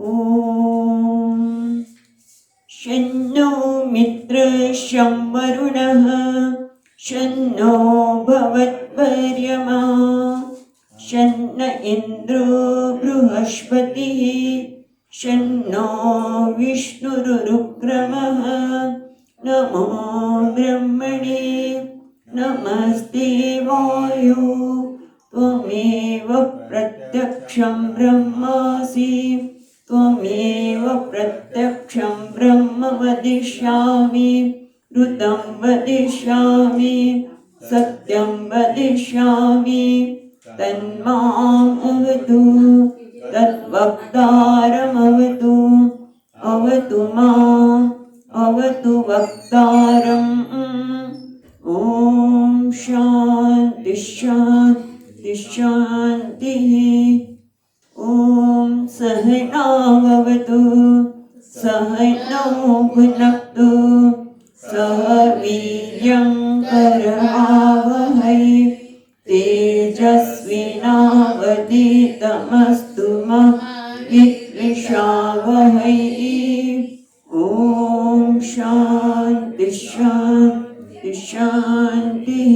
ॐ शन्नो मित्रशं वरुणः शन्नो भवत्पर्यमा शन्न इन्द्रो बृहस्पतिः शन्नो विष्णुरुक्रमः नमो ब्रह्मणे नमस्ते वायो त्वमेव प्रत्यक्षं ब्रह्मासि त्वमेव प्रत्यक्षं ब्रह्म वदिष्यामि ऋतं वदिष्यामि सत्यं वदिष्यामि तन्माम् अवतु तद्वक्तारमवतु अवतु माम् अवतु वक्तारम् ॐ शान्ति शान्ति शान्तिः ॐ सहनाववतु सहनौ भुनक्तु सह वीर्यं करवावहै तेजस्विनावधीतमस्तु मा विद्विषावहै ॐ शान्ति शान्ति शान्तिः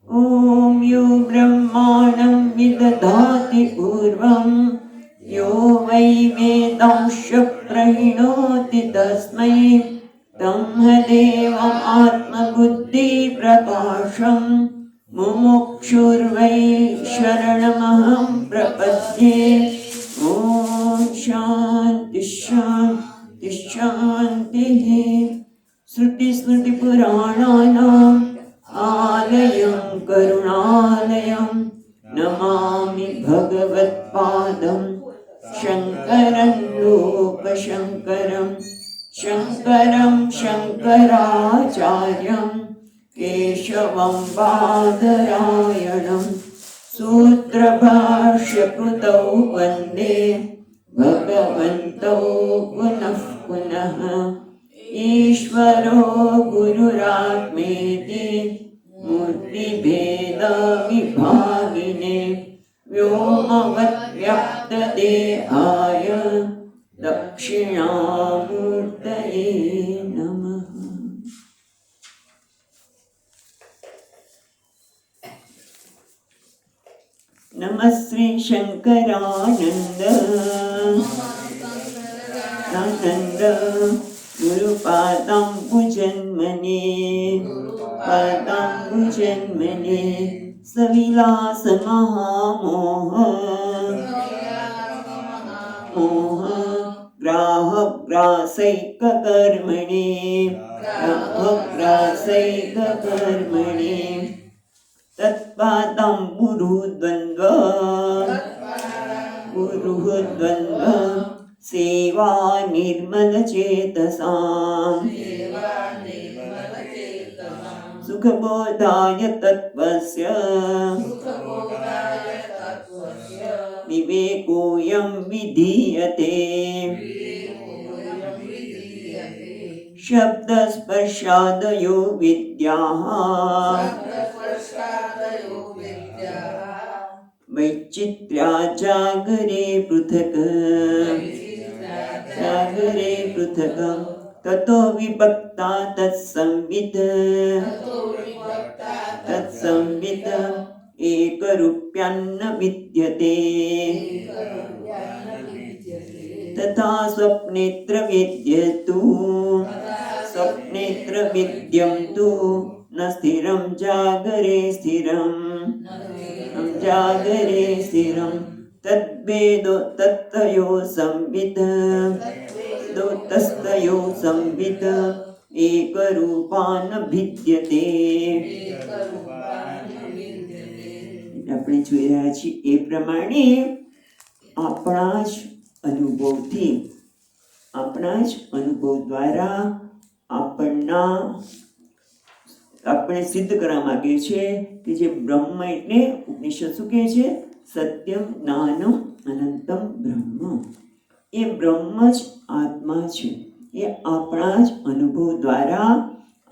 ॐ यो ब्रह्माणं विदधाति पूर्वं यो वै वेदांश प्रणोति तस्मै ब्रह्मदेवम् आत्मबुद्धिप्रकाशं मुमुक्षुर्वै शरणमहं प्रपद्ये ॐ शान्ति शान्ति शान्तिः श्रुतिस्मृतिपुराणानाम् आलयं करुणालयं नमामि भगवत्पादं शङ्करं लोकशङ्करं शङ्करं शङ्कराचार्यं केशवं बादरायणं सूत्रभाष्यकृतौ वन्दे भगवन्तौ पुनः पुनः ईश्वरो गुरुरात्मेति मूर्तिभेदविभागिने व्योमवद्व्याप्तदेहाय दक्षिणामूर्तये नमः। नमः श्री शंकरानंद आनंद गुरुपादाम्बुजन्मने पादाम्बुजन्मने सविलास महामोह मोह ग्राहग्रासैककर्मणे ग्राहग्रासैककर्मणे तत्पादाम्बुरुद्वन्द्व सेवा निर्मलचेतसाम् सुखबोधाय तत्त्वस्य विवेकोऽयं विधीयते शब्दस्पर्शादयो विद्याः वैचित्र्या जागरे पृथक् जागरे पृथक् ततो विभक्ता तत्संवित् तत्संवित् एकरूप्यान्न विद्यते तथा स्वप्नेत्र विद्यतु स्वप्नेत्र विद्यं तु न स्थिरं जागरे स्थिरं जागरे स्थिरं तद्वेदो तत्तयो संवित् तस्तयो संवित् एकरूपान् भिद्यते। આપણે જોઈ રહ્યા છીએ એ પ્રમાણે આપણા જ અનુભવથી આપણા જ અનુભવ દ્વારા આપણે સિદ્ધ કરવા માંગે છે કે જે બ્રહ્મ એટલે ઉપનિષદ શું કહે છે? સત્યમ જ્ઞાનમ અનંતમ બ્રહ્મ. એ બ્રહ્મ જ આત્મા છે. એ આપણા જ અનુભવ દ્વારા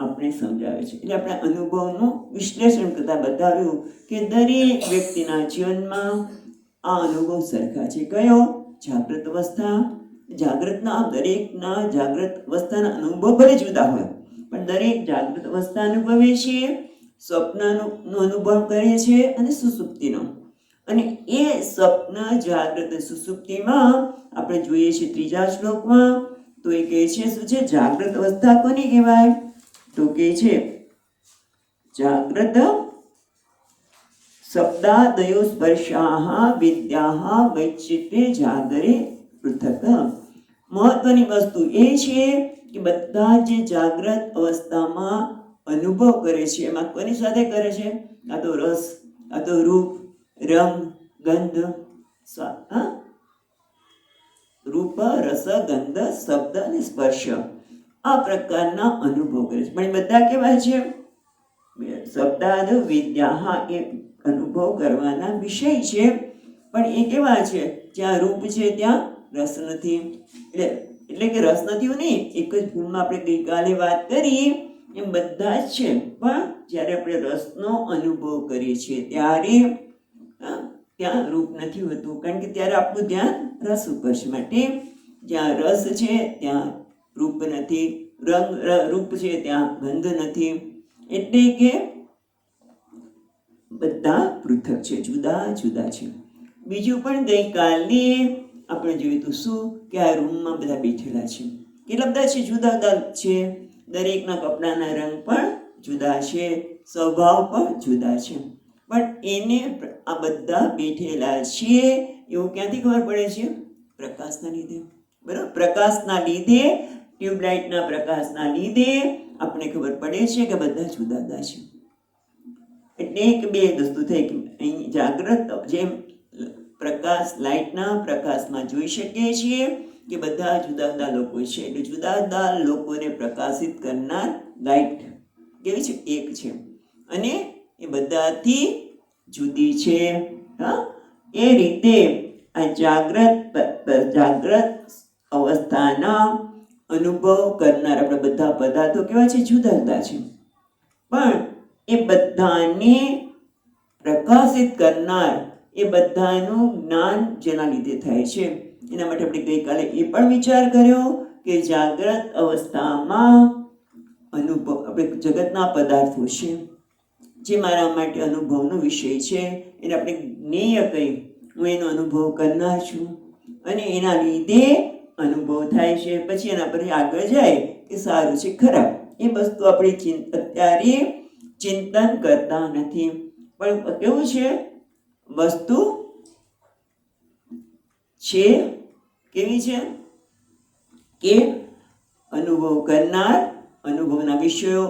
આપણે સમજાવે છે. એટલે આપણે અનુભવનું વિશ્લેષણ કરતા બતાવ્યું કે દરેક વ્યક્તિના જીવનમાં આ અનુભવ સરખા છે. કયો? જાગ્રત અવસ્થા. જાગ્રતના દરેકના જાગ્રત અવસ્થાના અનુભવ ભલે જુદા હોય, પણ દરેક જાગ્રત અવસ્થા અનુભવે છે, સ્વપ્નનો અનુભવ કરે છે અને સુસુપ્તિનો. અને એ સ્વપ્ન જાગ્રત સુસુપ્તિમાં આપણે જોઈએ છીએ ત્રીજા શ્લોકમાં, તો એ કહે છે શું છે? જાગ્રત અવસ્થા કોને કહેવાય? તો કહે છે જાગ્રત શબ્દાદયો સ્પર્શાહ વિદ્યાહ વૈચિત્ર્ય જાગરે પૃથક. મહત્વની વસ્તુ એ છે કે બધા જે જાગ્રત અવસ્થામાં અનુભવ કરે છે એમાં કોની સાથે કરે છે? આ તો રસ, આ તો રૂપ, રંગ, ગંધ, રૂપ, રસ, ગંધ, શબ્દ અને સ્પર્શ, આ પ્રકારના અનુભવ કરે છે. પણ એ બધા કેવા છે? શબ્દાદ વિદ્યા એ અનુભવ કરવાના વિષય છે, પણ એ કેવા છે? જ્યાં રૂપ છે ત્યાં રસ નથી. એટલે કે રસ નથી નહીં, એક જ ભૂલમાં આપણે ગઈકાલે વાત કરી એમ બધા જ છે, પણ જ્યારે આપણે રસનો અનુભવ કરીએ છીએ ત્યારે ત્યાં રૂપ નથી હોતું, કારણ કે ત્યારે આપણું ધ્યાન રસ ઉપર છે. માટે જ્યાં રસ છે ત્યાં રૂપ નથી, રૂપ છે ત્યાં ગંધ નથી. એટલે કે બધા પૃથક છે, જુદા જુદા છે. બીજું પણ ગઈકાલે આપણે જોયું હતું શું કે આ રૂમમાં બધા બેઠેલા છે, કેટલા બધા છે? જુદા જુદા છે. દરેકના કપડાના રંગ પણ જુદા છે, સ્વભાવ પણ જુદા છે, પણ એને આ બધા બેઠેલા છે એવું ક્યાંથી ખબર પડે છે? પ્રકાશના લીધે. બરાબર, પ્રકાશના લીધે, ટ્યુબલાઇટના પ્રકાશના લીધે આપણે ખબર પડે છે કે બધા જુદા જુદા છે. એટલે એક બે વસ્તુ થઈ કે અહીં જાગ્રત જેમ પ્રકાશ લાઇટના પ્રકાશમાં જોઈ શકીએ છીએ કે બધા જુદા જુદા લોકો છે. એટલે જુદા જુદા લોકોને પ્રકાશિત કરનાર લાઇટ કેવી છે? એક છે, અને એ બધાથી જુદી છે. એ રીતે આ જાગ્રત અવસ્થાના અનુભવ કરનાર આપણા બધા પદાર્થો કેવા છે? જુદા જુદા છે, પણ એ બધાને પ્રકાશિત કરનાર, એ બધાનું જ્ઞાન જેના લીધે થાય છે. એના માટે આપણે ગઈકાલે એ પણ વિચાર કર્યો કે જાગ્રત અવસ્થામાં અનુભવ, આપણે જગતના પદાર્થો છે જે મારા માટે અનુભવનો વિષય છે, એને આપણે જ્ઞેય કહી, હું એનો અનુભવ કરનાર છું અને એના લીધે અનુભવ થાય છે. પછી એના પર આગળ જાય કે સારું છે ખરાબ, એ વસ્તુ આપણે અત્યારે ચિંતન કરતા નથી. પણ કેવું છે? વસ્તુ છે કેવી છે કે અનુભવ કરનાર, અનુભવના વિષયો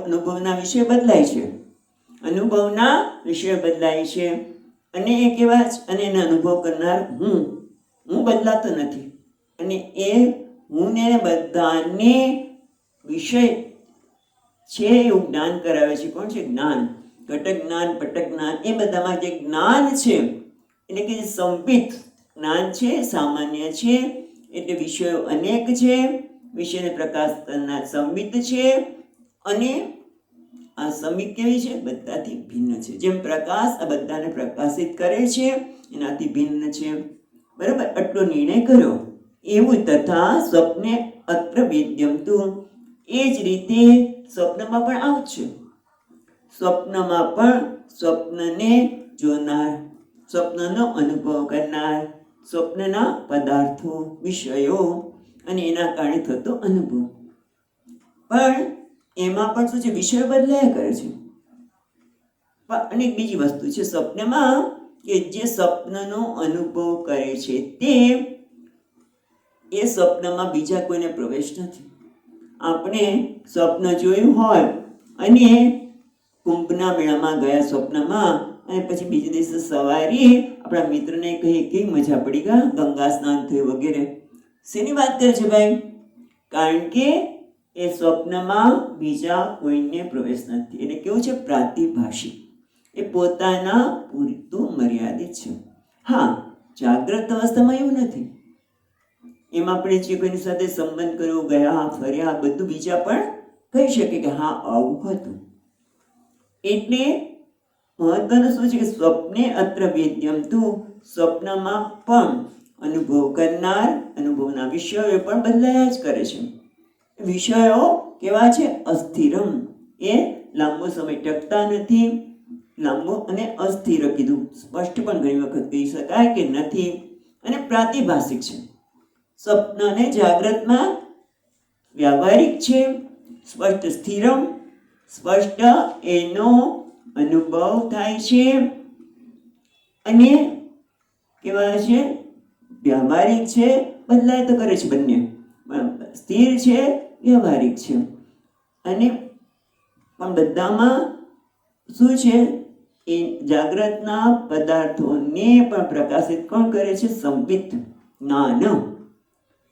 બદલાય છે, અનુભવના વિષયો બદલાય છે, અને એ કેવા? અને એને અનુભવ કરનાર હું બદલાતો નથી. અને એ હું ને બધાને વિષય છે એવું જ્ઞાન કરાવે છે. કોણ છે? જ્ઞાન. ઘટક જ્ઞાન, પટક જ્ઞાન, એ બધામાં જે જ્ઞાન છે એટલે કે સંપિત જ્ઞાન છે, સામાન્ય છે. એટલે વિષયો અનેક છે, વિષયને પ્રકાશ કરનાર સંમિત છે, અને આ સંમિત કેવી છે? બધાથી ભિન્ન છે. જેમ પ્રકાશ આ બધાને પ્રકાશિત કરે છે એનાથી ભિન્ન છે. બરાબર, આટલો નિર્ણય કર્યો. એવું તથા સ્વપ્ને અત્ર વેદ્યમતું, એ જ રીતે સ્વપ્નમાં પણ આવું છે. સ્વપ્નમાં પણ સ્વપ્નને જોનાર, સ્વપ્નનો અનુભવ કરનાર, સ્વપ્નના પદાર્થો, વિષયો અને એના કારણે થતો અનુભવ. પણ એમાં પણ શું છે? વિષયો બદલાયા કરે છે. પણ અને બીજી વસ્તુ છે સ્વપ્નમાં, કે જે સ્વપ્નનો અનુભવ કરે છે તે એ સ્વપ્નમાં બીજા કોઈને પ્રવેશ નથી. આપણે સ્વપ્ન જોયું હોય અને કુંભના મેળામાં ગયા સ્વપ્નમાં, અને પછી બીજે દિવસે સવારે આપણા મિત્રને કહીએ કેવી મજા પડી, ગંગા સ્નાન થયું વગેરે. શેની વાત કરે છે ભાઈ? કારણ કે એ સ્વપ્નમાં બીજા કોઈને પ્રવેશ નથી. એટલે કેવું છે? પ્રાતિભાષિક, એ પોતાના પૂરતું મર્યાદિત છે. હા, જાગ્રત અવસ્થામાં એવું નથી. એમાં આપણે જે કોઈની સાથે સંબંધ કર્યો, ગયા ફર્યા, બધું બીજા પણ કહી શકે કે હા આવું હતું. એટલે મહત્વનું શું છે કે સ્વપ્ને અત્ર વેદ્યમતું, સ્વપ્નમાં પણ અનુભવ કરનાર, અનુભવના વિષયો પણ બદલાયા જ કરે છે. વિષયો કેવા છે? અસ્થિરમ, એ લાંબો સમય ટકતા નથી. લાંબો અને અસ્થિર કીધું, સ્પષ્ટ પણ ઘણી વખત કહી શકાય કે નથી. અને પ્રાતિભાષિક છે. સ્વપ્ન અને જાગ્રતમાં વ્યાવહારિક છે, સ્પષ્ટ સ્થિરમ, સ્પષ્ટ એનો અનુભવ થાય છે. અને કેવા છે? વ્યવહારિક છે, બદલાય તો કરે છે બંને. સ્થિર છે, વ્યવહારિક છે. અને પણ બધામાં શું છે? એ જાગ્રતના પદાર્થોને પણ પ્રકાશિત કોણ કરે છે? સંવિત જ્ઞાન.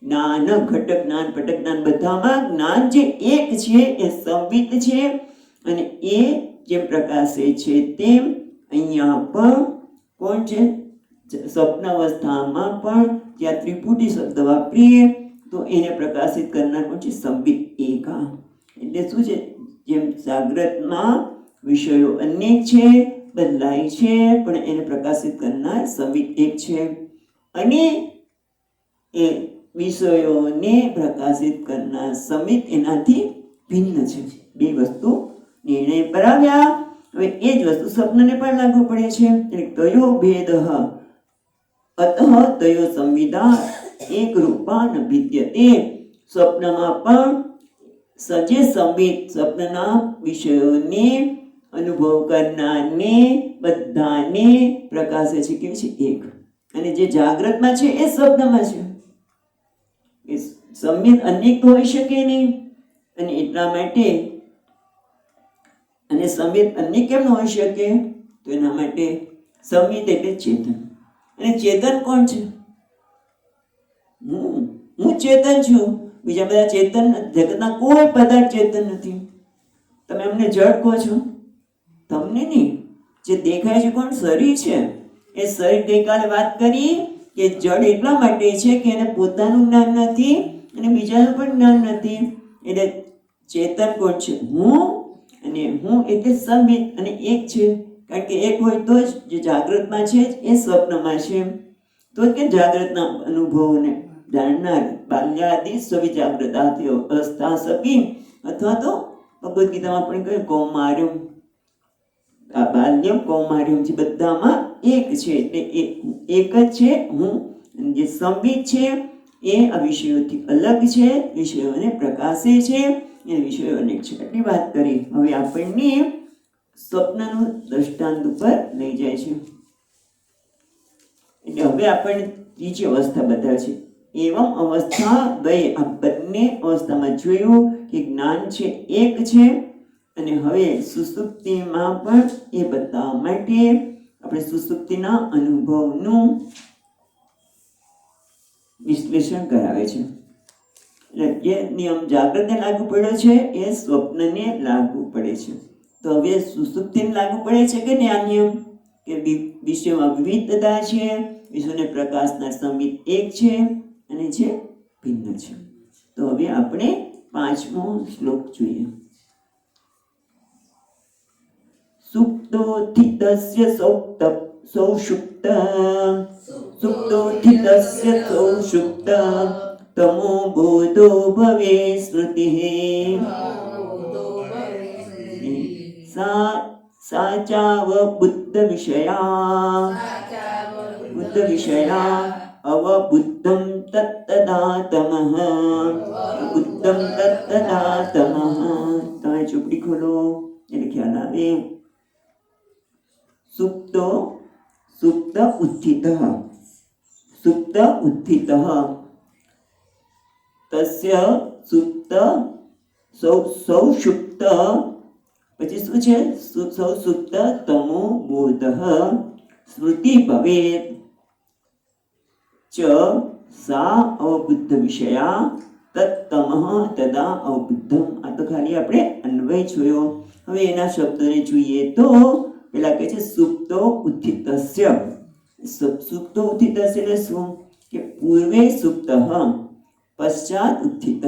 જ્ઞાન, ઘટક જ્ઞાન, પટક જ્ઞાન, બધામાં જ્ઞાન જે એક છે એ સંવિત છે. અને એ જેમ પ્રકાશે છે તેમ અહીંયા પણ કોણ છે? સ્વપ્ન અવસ્થામાં પણ જ્યાં ત્રિપુટી શબ્દ વાપરીએ તો એને પ્રકાશિત કરનાર કોણ છે? સંવિત એકા. એટલે શું છે? જેમ જાગ્રતમાં વિષયો અનેક છે, બદલાય છે, પણ એને પ્રકાશિત કરનાર સંવિત એક છે. અને એ વિષયોને પ્રકાશિત કરનાર સંવિત એનાથી ભિન્ન છે. બે વસ્તુ નિર્ણય પર આવ્યા. હવે એ જ વસ્તુ સ્વપ્નને પણ લાગુ પડે છે. એટલે તયો ભેદ અતઃ તયો સંવિદા એક રૂપાન ભિદ્યતે. સ્વપ્નમાં પણ સજે સંવિત, સ્વપ્નના વિષયોને અનુભવ કરનારને બધાને પ્રકાશે છે. કેવી છે? એક. અને જે જાગ્રતમાં છે એ સ્વપ્નમાં છે. એ સંવિત અનેક હોઈ શકે નહીં. અને એટલા માટે, અને સંવિત અનેક કેમ ન હોઈ શકે? તો એના માટે સંવિત એટલે ચેતન. અને ચેતન કોણ છે? હું ચેતન છું. બીજા બધા ચેતન, જગતના કોઈ પદાર્થ ચેતન નથી. તમે અમને જડ કહો છો, તમને નહીં. જે દેખાય છે કોણ? શરીર છે. એ શરીર ગઈકાલે વાત કરી કે જડ એટલા માટે છે કે એને પોતાનું જ્ઞાન નથી અને બીજાનું પણ જ્ઞાન નથી. એટલે ચેતન કોણ છે? હું. અને હું એટલે સંવિત, અને એક છે. કારણ કે એક હોય તો જ જે જાગ્રતમાં છે એ સ્વપ્નમાં છે. તો જ કે જાગ્રતના અનુભવોને જાણનાર બાલ્યાદિ સ્વવિજાગ્રતાથી અવસ્થા સપી, અથવા તો ભગવદ્ ગીતામાં પણ કહ્યું કૌમાર્યમ, આ બાલ્યમ કૌમાર્યમ, જે બધામાં એક છે. એટલે એક જ છે હું. જે સંવિત છે એ આ વિષયોથી અલગ છે, વિષયોને પ્રકાશે છે, એ વિષયો અનેક છે. એટલી વાત કરી. હવે આપણને સ્વપ્નનું દ્રષ્ટાંત ઉપર લઈ જાય છે. એટલે હવે આપણને ત્રીજી અવસ્થા બતાવે છે. એવમ અવસ્થા બે, આ બંને અવસ્થામાં જોયું કે જ્ઞાન છે એક છે. અને હવે સુષુપ્તિમાં પણ એ બતાવવા માટે આપણે સુષુપ્તિના અનુભવનું વિશ્લેષણ કરાવે છે. એટલે જે નિયમ જાગ્રતને લાગુ પડ્યો છે એ સ્વપ્નને લાગુ પડે છે. તો હવે સુષુપ્તિને લાગુ પડે છે કે ને આ નિયમ? કે વિષયમાં વિવિધતા છે, વિશ્વને પ્રકાશનાર સંવિત એક છે અને જે ભિન્ન છે. તો હવે આપણે 5મો શ્લોક જોઈએ. સુપ્તોથિતસ્ય સૌષુપ્ત, સુપ્તોથિતસ્ય સૌષુપ્ત, તમો બોધો ભવે સ્મૃતિઃ. સાચાવ બુદ્ધ વિષયા અવબુદ્ધમ તત્તદાતમઃ, બુદ્ધમ તત્તદાતમઃ. તમે ચોપડી ખોલો એટલે ખ્યાલ આવે. સુપ્ત ઉત્થિતઃ, સુપ્ત ઉત્થિતઃ, તસ્ય સુપ્ત સૌષુપ્ત, પછી શું છે? સૌષુપ્ત તમો બોધઃ સ્મૃતિ ભવેત ચ સા અવબુદ્ધ વિષયા તત્તમઃ તદા અવબુદ્ધમ. આ તો ખાલી આપણે અન્વય જોયો. હવે એના શબ્દોને જોઈએ તો પેલા કહે છે સુપ્તો ઉત્થિતસ્ય. સુપ્તો ઉત્થિતસ્ય એટલે શું? કે પૂર્વે સુપ્તઃ પશ્ચાત ઉત્થિતઃ.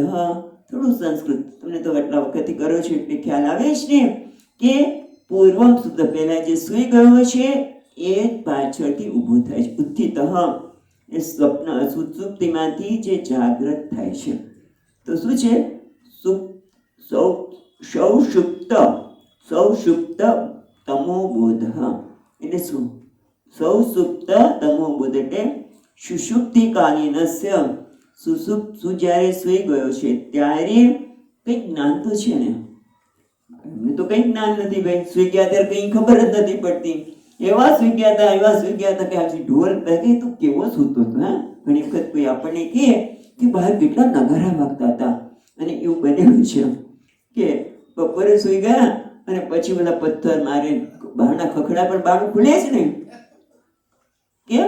થોડું સંસ્કૃત તમને તો આટલા વખતથી કરો છો એટલે ખ્યાલ આવે જ ને કે પૂર્વમ સુપ્ત, પહેલા જે સૂઈ ગયો છે એ પાછળથી ઊભો થાય છે. ઉત્થિતઃ એ સ્વપ્ન સુષુપ્તિમાંથી જે જાગૃત થાય છે. તો શું છે? સૌષુપ્ત તમોબોધ. એટલે શું? સૌષુપ્ત તમોબોધ એટલે સુષુપ્તિકાલીનસ્ય, જ્યારે સુઈ ગયો છે ત્યારે કંઈક જ્ઞાન તો છે ને. એમને તો કંઈ જ્ઞાન નથી ભાઈ, સુઈ ગયા ત્યારે કંઈ ખબર જ નથી પડતી. એવા સુઈ ગયા હતા કે આજે ઢોલ લાગે તો કેવો સૂતો હતો. ઘણી વખત કોઈ આપણને કહે કે બહાર કેટલા નગારા વાગતા હતા, અને એવું બનેલું છે કે બપોરે સુઈ ગયા અને પછી પેલા પથ્થર મારે બહારના ખખડા પર બારણું ખુલે જ નહીં. કેમ?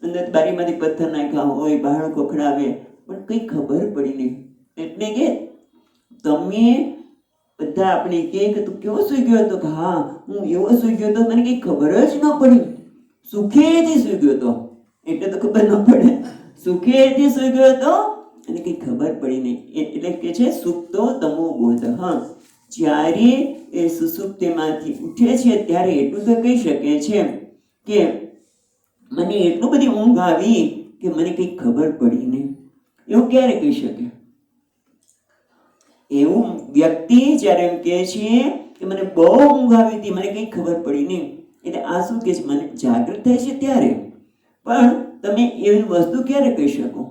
અંદર બારીમાંથી પથ્થર નાખ્યા હોય, બહાર ખખડાવે, પણ કંઈ ખબર પડી નહીં. એટલે કે તમે બધા આપણે કહે કે તું કેવો સુઈ ગયો હતો? હા, હું એવો સુઈ ગયો હતો, મને કંઈ ખબર જ ન પડી. સુખેથી સુઈ ગયો હતો એટલે તો ખબર ન પડે. સુખેથી સુઈ ગયો હતો અને કંઈ ખબર પડી નહીં. એટલે કે છે સુપ્તો તમો બોધ. જ્યારે એ સુસુપ્તિમાંથી ઉઠે છે ત્યારે એટલું તો કહી શકે છે કે મને એટલું બધી ઊંઘ આવી કે મને કંઈ ખબર પડી નહીં. એવું ક્યારે કહી શકે? એવું વ્યક્તિ જ્યારે એમ કહે છે કે મને બહુ ઊંઘ આવી હતી, મને કંઈ ખબર પડી નહીં, એટલે આ શું કહે છે? મને જાગૃત થાય છે ત્યારે. પણ તમે એવી વસ્તુ ક્યારે કહી શકો?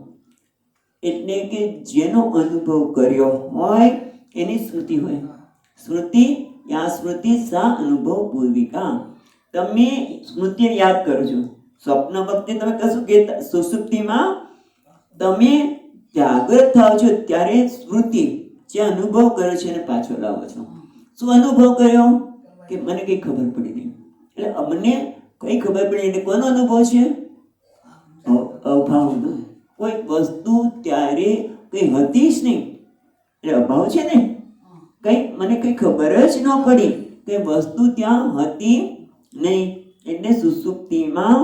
એટલે કે જેનો અનુભવ કર્યો હોય એની સ્મૃતિ હોય. સ્મૃતિ યા સ્મૃતિ સા અનુભવ પૂર્વિકા. તમે સ્મૃતિને યાદ કરો છો. સ્વપ્ન વખતે તમે કશું કહેતા, સુષુપ્તિમાં તમે જાગૃત થાવ છો ત્યારે સ્મૃતિ જે અનુભવ કર્યો છે એને પાછો લાવો છો. શું અનુભવ કર્યો? કે મને કંઈ ખબર પડી નહીં. એટલે અમને કંઈ ખબર પડી એટલે કોનો અનુભવ છે? અભાવનો. કોઈ વસ્તુ ત્યારે કંઈ હતી જ નહીં એટલે અભાવ છે ને. કંઈ મને કંઈ ખબર જ ન પડી, કંઈ વસ્તુ ત્યાં હતી નહીં. એટલે સુષુપ્તિમાં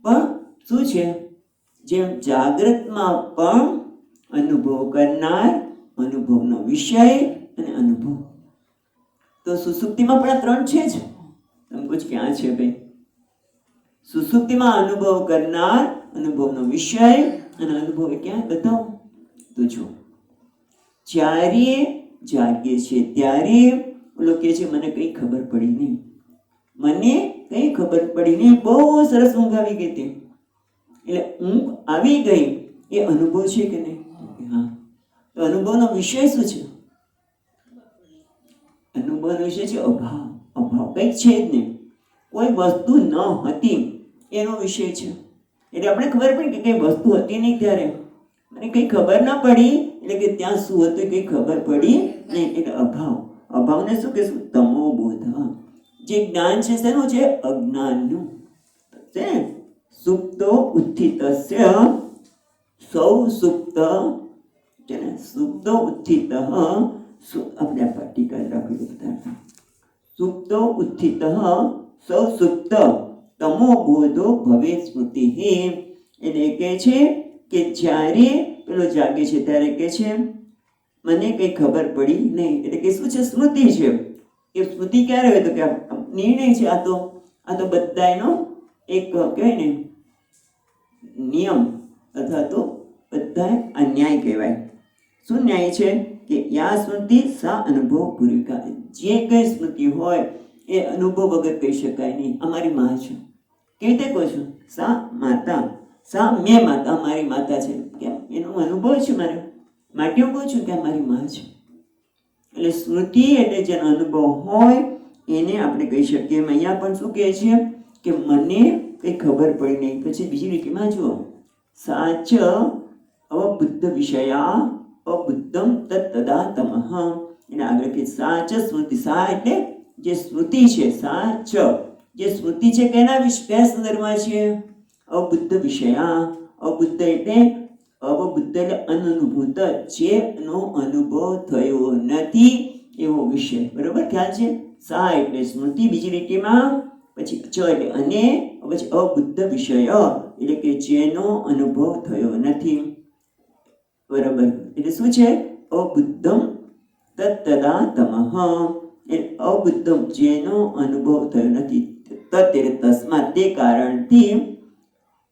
પણ શું છે? જેમ જાગૃતમાં પણ અનુભવ કરનાર, અનુભવનો વિષય અને અનુભવ. તો સુષુપ્તિમાં પણ આ ત્રણ છે જ. તમે પૂછ ક્યાં છે ભાઈ? સુષુપ્તિમાં અનુભવ કરનાર, અનુભવનો વિષય અને અનુભવ ક્યાં? બતાવો તો જો. જ્યારે જાગીએ છે ત્યારે ઓલો કહે છે મને કંઈ ખબર પડી નહીં, મને કંઈ ખબર પડી નહીં, બહુ સરસ ઊંઘ આવી ગઈ હતી. એટલે ઊંઘ આવી ગઈ એ અનુભવ છે કે નહીં? હા. તો અનુભવનો વિષય શું છે? અનુભવનો વિષય છે અભાવ. અભાવ કંઈક છે જ નહીં, કોઈ વસ્તુ ન હતી એનો વિષય છે. એટલે આપણે ખબર પડી કે કંઈ વસ્તુ હતી નહીં ત્યારે મને કંઈ ખબર ન પડી, એટલે કે ત્યાં શું હતું કંઈ ખબર પડી નહીં, એટલે અભાવ. અભાવને શું કહેશું? તમો બોધ. જે જ્ઞાન છે શેનું છે? અજ્ઞાનનું છે. સુપ્તો ઉત્થિતસ્ય સૌ સુપ્ત છે ને. સુપ્તો ઉત્થિત આપણે ટીકા રાખી બધા. સુપ્તો ઉત્થિત સૌ સુપ્ત તમો બોધો ભવે સ્મૃતિ. એટલે કહે છે કે જ્યારે પેલો જાગે છે ત્યારે કહે છે મને કંઈ ખબર પડી નહીં. એટલે કે શું છે? સ્મૃતિ છે. એ સ્મૃતિ ક્યારે હોય? તો કે નિર્ણય છે. આ તો બધાનો એક કહેવાય ને નિયમ, અથવા તો બધા આ ન્યાય કહેવાય. શું ન્યાય છે? કે યા સ્મૃતિ સા અનુભવ પૂર્વિકા. જે કંઈ સ્મૃતિ હોય એ અનુભવ વગર કહી શકાય નહીં. અમારી માં છે. કેવી રીતે કહું છું? સા માતા, સા મેં માતા, મારી માતા છે. કેમ? એનો અનુભવ છે મારે માટે હું કહું છું કે મારી માં છે. એટલે સ્મૃતિ એટલે જેનો અનુભવ હોય એને આપણે કહી શકીએ. અહીંયા પણ શું કહે છે કે મને કંઈ ખબર પડી નહીં. પછી બીજી રીતિમાં જુઓ, સાચ અવબુદ્ધ વિષયા અબુદ્ધમ તત્તદા તમઃ. એને આગળ કે સાચ સ્મૃતિ. સા એટલે જે સ્મૃતિ છે, સાચ જે સ્મૃતિ છે કેના કયા સંદર્ભમાં છે? અબુદ્ધ વિષયા. અબુદ્ધ એટલે અવબુદ્ધ એટલે અનનુભૂત, જેનો અનુભવ થયો નથી એવો વિષય. બરોબર ખ્યાલ છે? સા એટલે સ્મૃતિ બીજી લીટીમાં, પછી ચ એટલે અને, પછી અબુદ્ધ વિષય એટલે કે જેનો અનુભવ થયો નથી. બરાબર. એટલે શું છે? અબુદ્ધમ તત્તદા તમઃ. એટલે અબુદ્ધમ જેનો અનુભવ થયો નથી. તત્ એટલે તસ્માત તે કારણથી,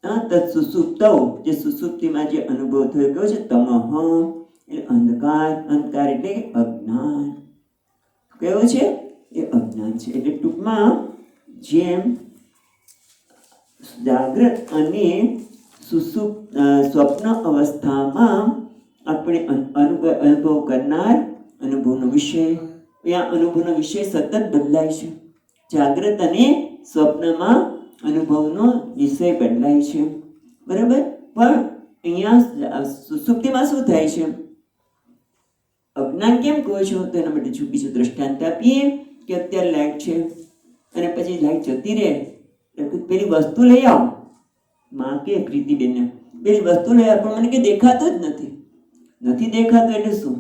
તત્સુસુપ્તૌ, જે સુસુપ્તિમાં જે અનુભવ થયો કયો છે તમઃ, એટલે અંધકાર. અંધકાર એટલે અજ્ઞાન. કયો છે એ અજ્ઞાન છે. એટલે ટૂંકમાં જેમ જાગ્રત અને સ્વપ્ન અવસ્થામાં આપણે અનુભવ કરનાર અનુભવનો વિષય, આ અનુભવનો વિષય સતત બદલાય છે. જાગ્રત અને સ્વપ્નમાં અનુભવનો વિષય બદલાય છે, બરાબર. પણ અહીંયા સુષુપ્તિમાં શું થાય છે? અજ્ઞાન કેમ કહો છો? તો એના માટે બીજું દ્રષ્ટાંત આપીએ કે અત્યારે લાઈટ છે અને પછી લાઈટ જતી રહે, પેલી વસ્તુ લઈ આવો. માં કે પ્રીતિબેનને પેલી વસ્તુ લઈ આવો, પણ મને કે દેખાતું જ નથી દેખાતું. એટલે શું?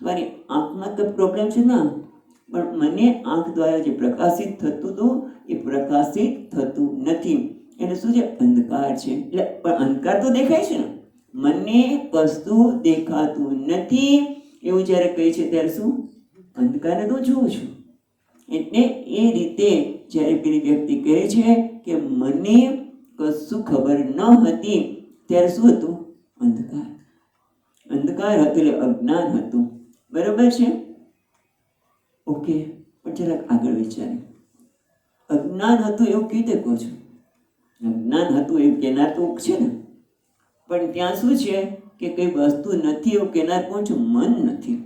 તમારી આંખમાં તો પ્રોબ્લેમ છે ને, પણ મને આંખ દ્વારા જે પ્રકાશિત થતું હતું એ પ્રકાશિત થતું નથી. એટલે શું છે? અંધકાર છે. એટલે પણ અંધકાર તો દેખાય છે ને, મને કશું દેખાતું નથી એવું જ્યારે કહે છે ત્યારે શું? અંધકારને તો જોઉં છું. એટલે એ રીતે જ્યારે પેલી વ્યક્તિ કહે છે કે મને કશું ખબર ન હતી, ત્યારે શું હતું? અંધકાર. અંધકાર હતું એટલે અજ્ઞાન હતું, બરાબર છે. ઓકે, પણ જરાક આગળ વિચારે. અજ્ઞાન હતું એવું કેવી રીતે કહો છો? અજ્ઞાન હતું એવું કેનાર તો છે ને, પણ ત્યાં શું છે કે કઈ વસ્તુ નથી એવું કેનાર કોણ છે? મન નથી.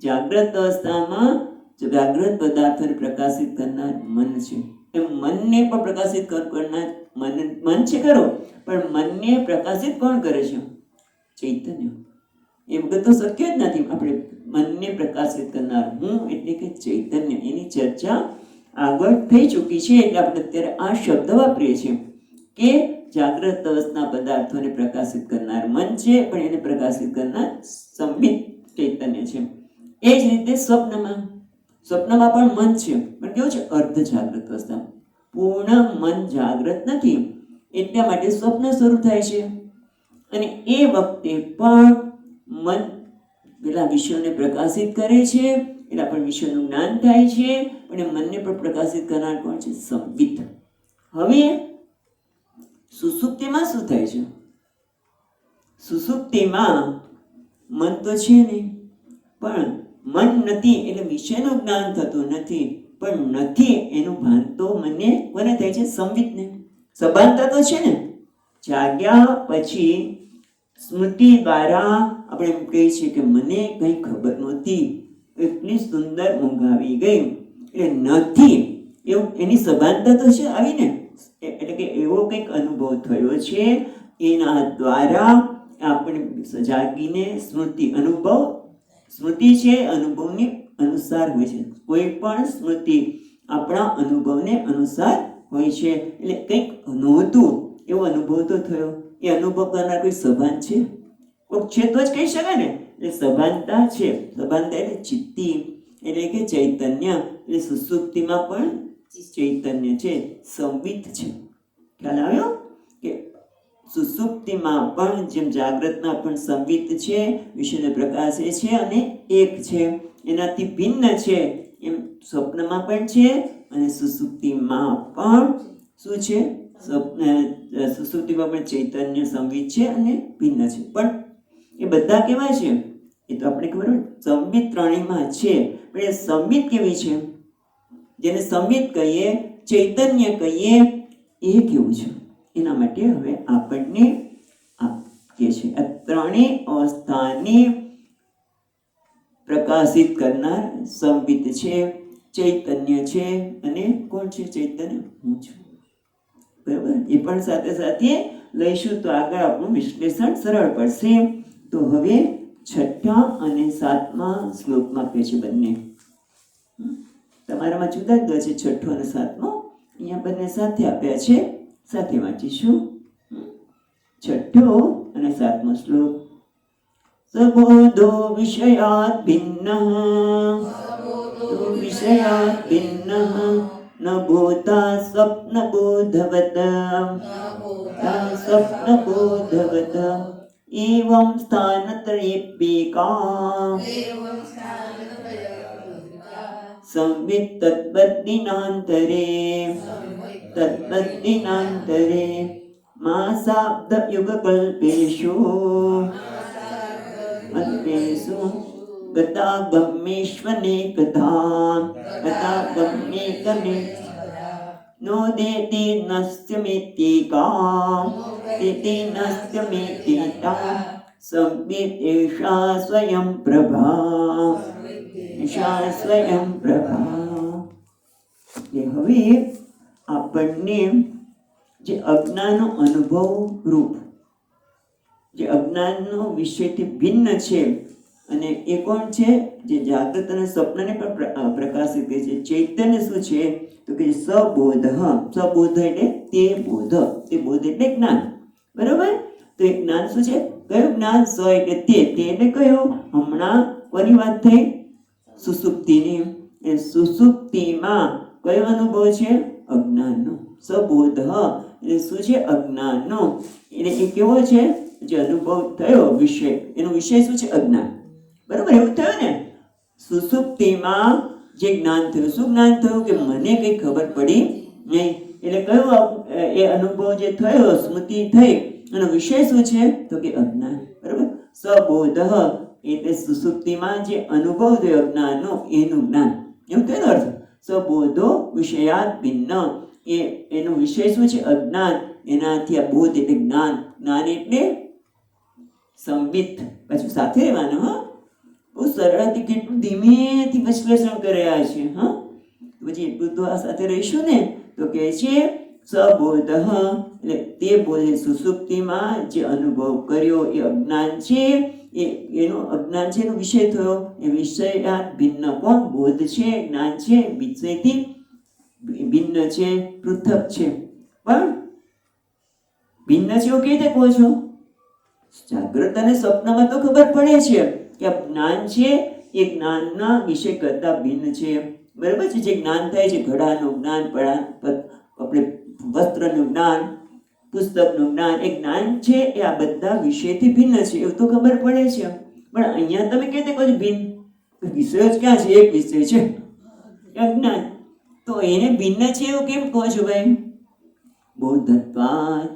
જાગ્રત અવસ્થામાં જાગ્રત પદાર્થોને પ્રકાશિત કરનાર મન છે. એમ મનને પણ પ્રકાશિત કરનાર મન છે ખરો, પણ મનને પ્રકાશિત કોણ કરે છે? ચૈતન્ય. એ વખત તો શક્ય જ નથી. આપણે મનને પ્રકાશિત કરનાર હું એટલે કે ચૈતન્ય, એની ચર્ચા આગળ થઈ ચૂકી છે. એટલે આપણે અત્યારે આ શબ્દ વાપરીએ છીએ કે જાગ્રત અવસ્થા પદાર્થોને પ્રકાશિત કરનાર મન છે, પણ એને પ્રકાશિત કરનાર સંબિત ચૈતન્ય છે. એ જ રીતે સ્વપ્નમાં પણ મન છે, પણ કેવું છે? અર્ધ જાગ્રત અવસ્થા. પૂર્ણ મન જાગ્રત નથી, એટલા માટે સ્વપ્ન શરૂ થાય છે. અને એ વખતે પણ મન પેલા વિષયોને પ્રકાશિત કરે છે, એટલે પણ વિષયનું જ્ઞાન થાય છે. અને મનને પણ પ્રકાશિત કરનાર કોણ છે? સંબિત. હવે સુષુપ્તિમાં શું થાય છે? સુષુપ્તિમાં મન તો છે નહીં, પણ મન નથી એટલે વિષયનું જ્ઞાન થતું નથી. પણ નથી એનું ભાન તો મને કોને થાય છે? સંબિતને. સભાનતા તો છે ને. જાગ્યા પછી સ્મૃતિ દ્વારા આપણે એમ કહીએ છીએ કે મને કંઈ ખબર નહોતી, એટલી સુંદર ઊંઘ આવી ગઈ. એટલે નથી એવું એની સભાનતા તો છે આવીને, એટલે કે એવો કંઈક અનુભવ થયો છે. એના દ્વારા આપણે જાગીને સ્મૃતિ છે અનુભવની અનુસાર હોય છે. કોઈ પણ સ્મૃતિ આપણા અનુભવને અનુસાર હોય છે. એટલે કંઈક નહોતું એવો અનુભવ તો થયો. એ અનુભવ કરનાર કોઈ સભાન છે? કોઈક છે તો જ કહી શકાય ને. એટલે સભાનતા છે. સભાનતા એટલે ચિત્તી એટલે કે ચૈતન્ય. એટલે સુષુપ્તિમાં પણ ચૈતન્ય છે, સંવિત છે. ખ્યાલ આવ્યો કે સુષુપ્તિમાં પણ જેમ જાગ્રતમાં પણ સંવિત છે, વિષયને પ્રકાશે છે અને એક છે, એનાથી ભિન્ન છે. એમ સ્વપ્નમાં પણ છે અને સુષુપ્તિમાં પણ શું છે? સુષુપ્તિમાં પણ ચૈતન્ય સંવિત છે અને ભિન્ન છે. પણ એ બધા કેવા છે? એ તો આપણે ખબર હોય, સંવિત ત્રણેયમાં છે. પણ એ સંવિત કેવી છે? જેને સંવિત કહીએ, ચૈતન્ય કહીએ, એ કેવું છે? એના માટે હવે આપણને આપીએ છીએ આ ત્રણેય અવસ્થાને પ્રકાશિત કરનાર સંવિત છે, ચૈતન્ય છે અને કોણ છે? ચૈતન્ય હું છું, બરાબર. એ પણ સાથે સાથે લઈશું તો આગળ આપણું વિશ્લેષણ સરળ પડશે. તો હવે 6ઠ્ઠા અને 7મા શ્લોકમાં કહે છે બંને. તમારામાં જુદા જુદા છે 6ઠ્ઠો અને 7મો. અહીંયા બંને સાથે આપ્યા છે, સાથે વાંચીશું. 6ઠ્ઠો અને 7મો શ્લોક. સબોધો વિષયાત ભિન્ન ન ભૂતા સ્વપ્ન બોધવત એવં સ્થાનત્રયેપ્યેકા સંવિત તદ્બદ્ધિનાંતરે मासाब्दयुगकल्पेषु अल्पेषु गतागम्येष्वनेकधा गतागम्येकने नोदेति नस्त्यमेत्येका देति नस्त्यमेत्येता संवित् एषा स्वयं प्रभा एषा स्वयं प्रभा। હવે આપણને જે અજ્ઞાનનો અનુભવ રૂપ જે અજ્ઞાનનો વિષયથી ભિન્ન છે અને એ કોણ છે? જે જાગૃત અને સ્વપ્નને પણ પ્રકાશિત કરે છે. ચૈતન્ય શું છે? તો કે સબોધ. સબોધ એટલે તે બોધ એટલે જ્ઞાન. બરાબર? તો એ જ્ઞાન શું છે? કયું જ્ઞાન? સ એટલે તે એટલે કયું? હમણાં કોની વાત થઈ? સુષુપ્તિની. એ સુષુપ્તિમાં કયો અનુભવ છે? અજ્ઞાનનો. સબોધ એટલે શું છે? અજ્ઞાનનો. એટલે એ કેવો છે? જે અનુભવ થયો વિષય, એનો વિષય શું છે? અજ્ઞાન. બરાબર? એવું થયું ને? સુષુપ્તિમાં જે જ્ઞાન થયું, શું જ્ઞાન થયું? કે મને કઈ ખબર પડી નહીં. એટલે કયો એ અનુભવ જે થયો, સ્મૃતિ થઈ, એનો વિષય શું છે? તો કે અજ્ઞાન. બરાબર? સબોધ એટલે સુષુપ્તિમાં જે અનુભવ થયો અજ્ઞાનનો, એનું જ્ઞાન. એવું થયું ને અર્થ? સબોધો વિષયાત ભિન્ન. એનો વિષય શું છે? અજ્ઞાન. એનાથી આ બોધ એટલે જ્ઞાન. જ્ઞાન એટલે સંવિત. પાછું સાથે રહેવાનું. બહુ સરળથી કેટલું ધીમેથી વિશ્લેષણ કર્યા છે. પછી એટલું તો આ સાથે રહીશું ને તો કે છે સબોધ એટલે તે બોધે સુષુપ્તિમાં જે અનુભવ કર્યો એ અજ્ઞાન છે. એનો અજ્ઞાન છે એનો વિષય થયો. એ વિષય ભિન્ન. કોણ? બોધ છે, જ્ઞાન છે, વિષયથી ભિન્ન છે, પૃથક છે. પણ ભિન્ન છે એવું કેવી રીતે કહો છો? જાગ્રત અને સ્વપ્નમાં તો ખબર પડે છે કે આ જ્ઞાન છે એ જ્ઞાનના વિષય કરતા ભિન્ન છે. બરાબર છે? જે જ્ઞાન થાય છે, ઘડાનું જ્ઞાન, આપણે વસ્ત્રનું જ્ઞાન, પુસ્તકનું જ્ઞાન, એ જ્ઞાન છે એ આ બધા વિષયથી ભિન્ન છે એવું તો ખબર પડે છે. પણ અહીંયા તમે કેવી રીતે કહો છો ભિન્ન? વિષય જ ક્યાં છે? એક વિષય છે અજ્ઞાન. તો એને ભિન્ન છે એવું કેમ કહો છો ભાઈ? બોધત્વાત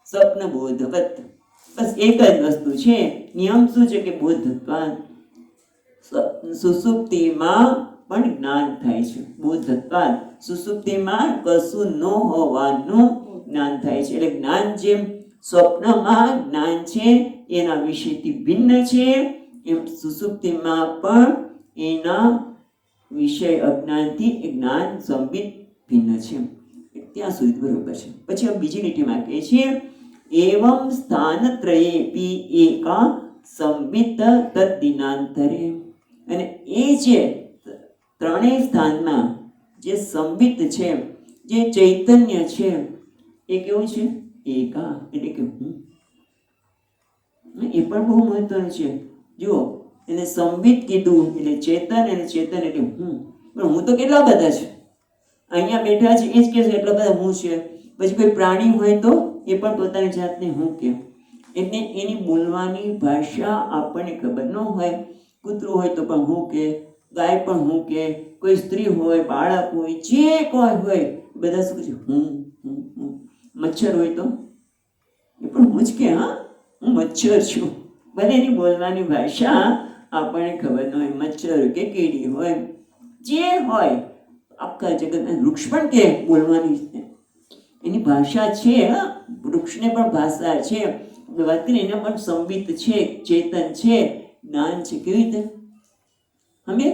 સ્વપ્ન બોધવત. બસ એક જ વસ્તુ છે. નિયમ શું છે? કે બોધત્વાત સુષુપ્તિમાં પણ જ્ઞાન થાય છે. બોધત્વાત સુષુપ્તિમાં કશું ન હોવાનું જ્ઞાન થાય છે. એટલે જ્ઞાન જેમ સ્વપ્નમાં જ્ઞાન છે એના વિષયથી ભિન્ન છે, એમ સુષુપ્તિમાં પણ એના વિષય અજ્ઞાનથી જ્ઞાન સંવિત ભિન્ન છે. ત્યાં સુધી બરોબર છે. પછી બીજી લીટીમાં કહે છે એવં સ્થાનત્રયેપી એકા સંવિત તદ્દિનાંતરે. અને એ જે ત્રણેય સ્થાનમાં જે સંવિત છે, જે ચૈતન્ય છે, એ કેવું છે? એકા એટલે કે હું. એ પણ બહુ મહત્વનું છે. જુઓ, એને સંવિત કીધું એટલે ચેતન, અને ચેતન એટલે હું. પણ હું તો કેટલા બધા છે. અહીંયા બેઠા છે એ જ કે છે એટલા બધા હું છે. પછી કોઈ પ્રાણી હોય તો એ પણ પોતાની જાતને હું કે. એટલે એની બોલવાની ભાષા આપણને ખબર ન હોય. કૂતરું હોય તો પણ હું કે, ગાય પણ હું કે, કોઈ સ્ત્રી હોય, બાળક હોય, જે કોઈ હોય બધા શું છે? હું. મચ્છર હોય તો એ પણ હું જ કે હું મચ્છર છું. ભલે એની બોલવાની ભાષા આપણને ખબર ન હોય. મચ્છર કે કીડી હોય, જે હોય, આખા જગતમાં વૃક્ષ પણ કે બોલવાની એની ભાષા છે. વૃક્ષને પણ ભાષા છે. વાત કરીએ એને પણ સંવિત છે, ચેતન છે, જ્ઞાન છે. કેવી રીતે? અમે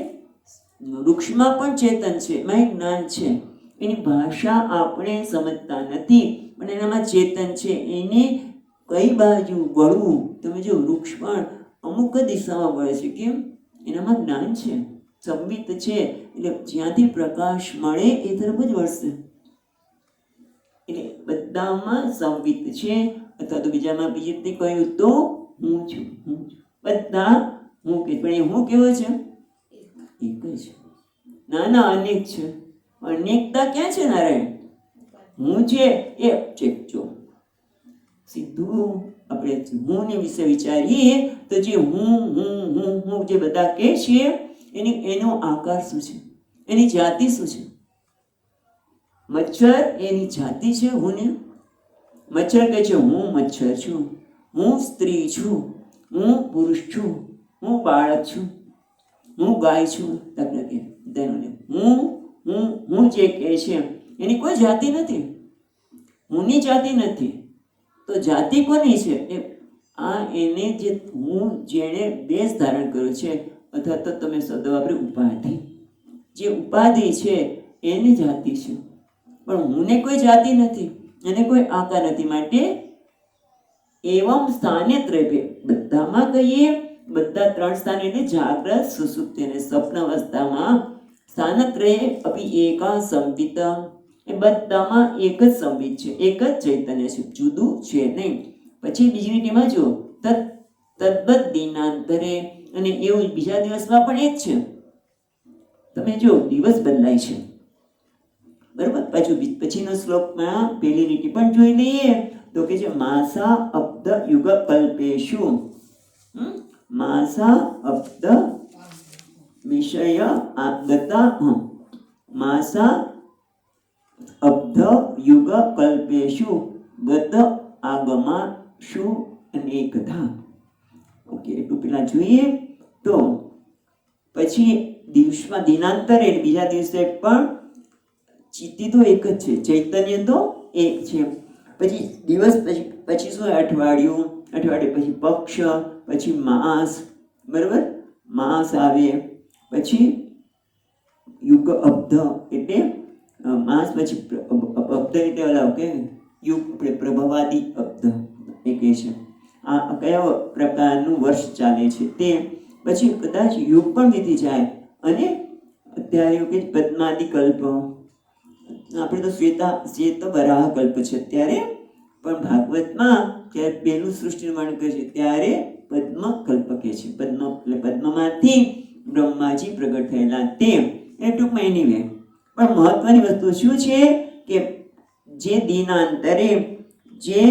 વૃક્ષમાં પણ ચેતન છે, એમાં જ્ઞાન છે. એની ભાષા આપણે સમજતા નથી, પણ એનામાં ચેતન છે. એને કઈ બાજુ વળવું? તમે જો વૃક્ષ પણ અમુક દિશામાં વળે છે. કેમ? એનામાં જ્ઞાન છે, સંવિત છે. એટલે જ્યાંથી પ્રકાશ મળે એ તરફ જ વળશે. એટલે બધામાં સંવિત છે. અથવા તો બીજામાં બીજી રીતે કહ્યું તો હું છું. બધા હું કે, પણ એ હું કેવો છે? એક જ. ના અનેક છે. અનેકતા ક્યાં છે નારાયણ? હું છે એ ચેકજો. સીધું આપણે હું વિશે વિચારીએ તો જે હું જે બધા કે છે એનો આકાર શું છે? એની જાતિ શું છે? મચ્છર એની જાતિ છે હું ને. મચ્છર કહે છે હું મચ્છર છું, હું સ્ત્રી છું, હું પુરુષ છું, હું બાળક છું, હું ગાય છું. હું જે કહે છે એની કોઈ જાતિ નથી, હુંની જાતિ નથી. તો જાતિ કોની છે? એને જે હું જેણે બેઝ ધારણ કર્યો છે, અથવા તો તમે શબ્દ વાપરે ઉપાધિ, જે ઉપાધિ છે એની જાતિ છે. પણ હુંને કોઈ જાતિ નથી, એને કોઈ આકાર નથી. માટે એવમ સ્થાને ત્રય, બધામાં કહીએ, બધા ત્રણ સ્થાન એટલે જાગ્રત, સુષુપ્તિ અને સ્વપ્ન અવસ્થામાં સ્થાનત્રયે અપી એકા સંવિત, એ બધામાં એક જ સંવિત છે, એક જ ચૈતન્ય છે, જુદું છે નહીં. પછી બીજી લીટીમાં જો તદ્બત દિનાંતરે, અને એવું બીજા દિવસમાં પણ એ જ છે. તમે જો દિવસ બદલાય છે, બરાબર. પછીનો શ્લોકમાં પહેલી લીટી પણ જોઈ લઈએ તો કે છે માસા અબ્દ યુગ કલ્પેશુ, માસા અબ્દ વિષય આગતા, માસા અબ્ધ યુગ કલ્પેશુ ગત આગમાશુ અનેકધા. ઓકે, એટલું પેલા જોઈએ. તો પછી દિવસમાં દિનાંતરે બીજા દિવસે પણ ચિત્તી તો એક જ છે, ચૈતન્ય તો એક છે. પછી દિવસ પછી શું? અઠવાડિયું, અઠવાડિયે પછી પક્ષ, પછી માસ, બરાબર, માસ આવે. પછી યુગ અબ્ધ એટલે માસ, પછી અબ્ધ એટલે અલગ કે યુગ આપણે પ્રભવાદી અબ્ધ એ કહે છે. આ કયા પ્રકારનું વર્ષ ચાલે છે તે. પછી કદાચ યુગ પણ વીતી જાય અને અત્યારે એવું કે પદ્માદિ કલ્પ, આપણે તો શ્વેત વરાહ કલ્પ છે ત્યારે, પણ ભાગવતમાં ત્યારે પહેલું સૃષ્ટિ નિર્માણ કરે છે ત્યારે પદ્મ કલ્પ કહે છે. પદ્મ એટલે પદ્મમાંથી બ્રહ્માજી પ્રગટ થયેલા તે. એ ટૂંકમાં એની વે. પણ મહત્વની વસ્તુ શું છે કે જે દિનાંતરે, જે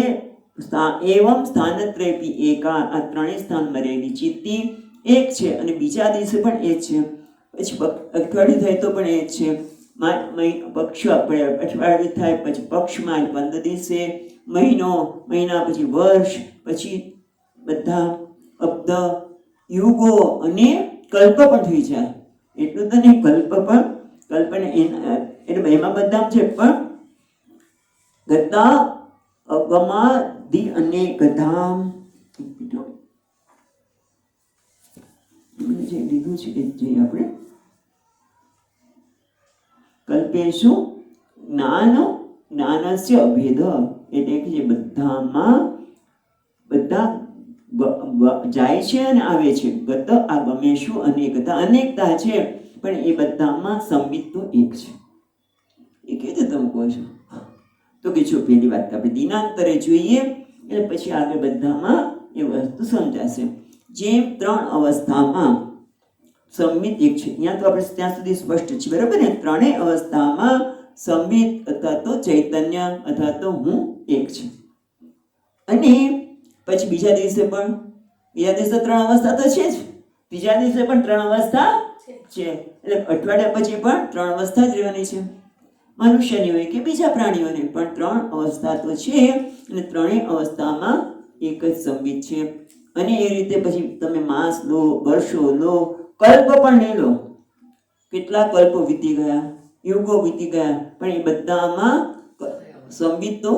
એવમ સ્થાનત્રયપી એકા, આ ત્રણેય સ્થાનમાં રહેલી ચિત્તી એક છે અને બીજા દિવસે પણ એ જ છે. પછી અઠવાડિયું થાય તો પણ એ જ છે. પક્ષ આપણે અઠવાડિયું થાય, પછી પક્ષમાં 15 દિવસે, મહિનો, મહિના પછી વર્ષ, પછી બધા અબ્દ, યુગો અને કલ્પ પણ થઈ જાય. એટલું તો નહીં, કલ્પ પણ, કલ્પને એટલે એમાં બધા છે, પણ ગતા અગમા દી અનેક ધામ. જે લીધું છે એ જોઈએ આપણે. કલ્પેશુ જ્ઞાનસ્ય અભેદ, એટલે કે જે બધામાં બધા જાય છે અને આવે છે. ગત આગમેશુ અનેકતા, અનેકતા છે પણ એ બધામાં સંવિત તો એક છે. એ કેવી રીતે તમે કહો છો? તો કે જો પહેલી વાત આપણે દિનાંતરે જોઈએ એટલે પછી આગળ બધામાં એ વસ્તુ સમજાશે. જેમ ત્રણ અવસ્થામાં સંવિત એક છે, અહીંયા તો આપણે ત્યાં સુધી સ્પષ્ટ છે, બરાબર ને? ત્રણેય અવસ્થામાં સંવિત અથવા તો ચૈતન્ય અથવા તો હું એક છે. અને પછી બીજા દિવસે પણ, બીજા દિવસે ત્રણ અવસ્થા તો છે જ, ત્રીજા દિવસે પણ ત્રણ અવસ્થા છે. એટલે અઠવાડિયા પછી પણ ત્રણ અવસ્થા જ રહેવાની છે. મનુષ્યની હોય કે બીજા પ્રાણીઓની પણ ત્રણ અવસ્થા તો છે અને ત્રણેય અવસ્થામાં એક જ સંવિત છે. અને એ રીતે પછી તમે માસ લો, વર્ષો લો, કલ્પ પણ લઈ લો, કેટલા કલ્પો વીતી ગયા, યુગો વીતી ગયા, પણ એ બધામાં સંવિત તો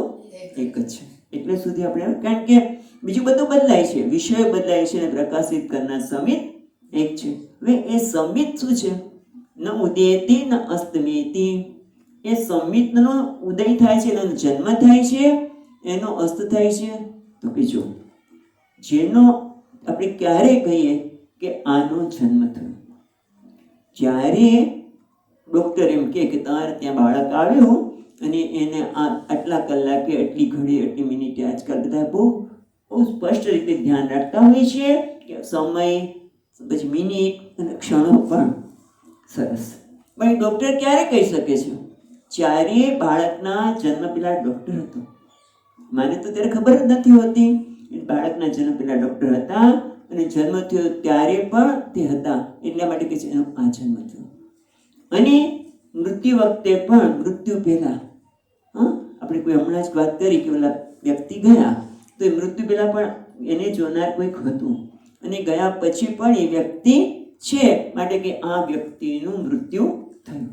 એક જ છે. એટલે સુધી આપણે, કારણ કે બીજું બધું બદલાય છે, વિષય બદલાય છે અને પ્રકાશિત કરનાર સંવિત એક છે. હવે એ સંવિત શું છે? ન ઉદેતિ ન અસ્તમેતિ. એ સંવિતનો ઉદય થાય છે, એનો જન્મ થાય છે, એનો અસ્ત થાય છે. તો કે જો જેનો આપણે ક્યારે કહીએ કે આનો જન્મ થયો, જ્યારે ડૉક્ટર એમ કે તમારે ત્યાં બાળક આવ્યું અને એને આટલા કલાકે, આટલી ઘડી, આટલી મિનિટે, આજકાલ બધા બહુ સ્પષ્ટ રીતે ધ્યાન રાખતા હોય છે કે સમય, પછી મિનિટ અને ક્ષણો પણ સરસ. પણ ડૉક્ટર ક્યારે કહી શકે છે? જ્યારે બાળકના જન્મ પહેલા ડૉક્ટર હતો. મને તો ત્યારે ખબર જ નથી હોતી. બાળકના જન્મ પહેલા ડૉક્ટર હતા અને જન્મ થયો ત્યારે પણ તે હતા. એટલા માટે કહે છે એનો આ જન્મ થયો. અને મૃત્યુ વખતે પણ, મૃત્યુ પહેલા, આપણે કોઈ હમણાં જ વાત કરી કે ઓલા વ્યક્તિ ગયા તો એ મૃત્યુ પહેલા પણ એને જોનાર કોઈક હતું, અને ગયા પછી પણ એ વ્યક્તિ છે, માટે કે આ વ્યક્તિનું મૃત્યુ થયું.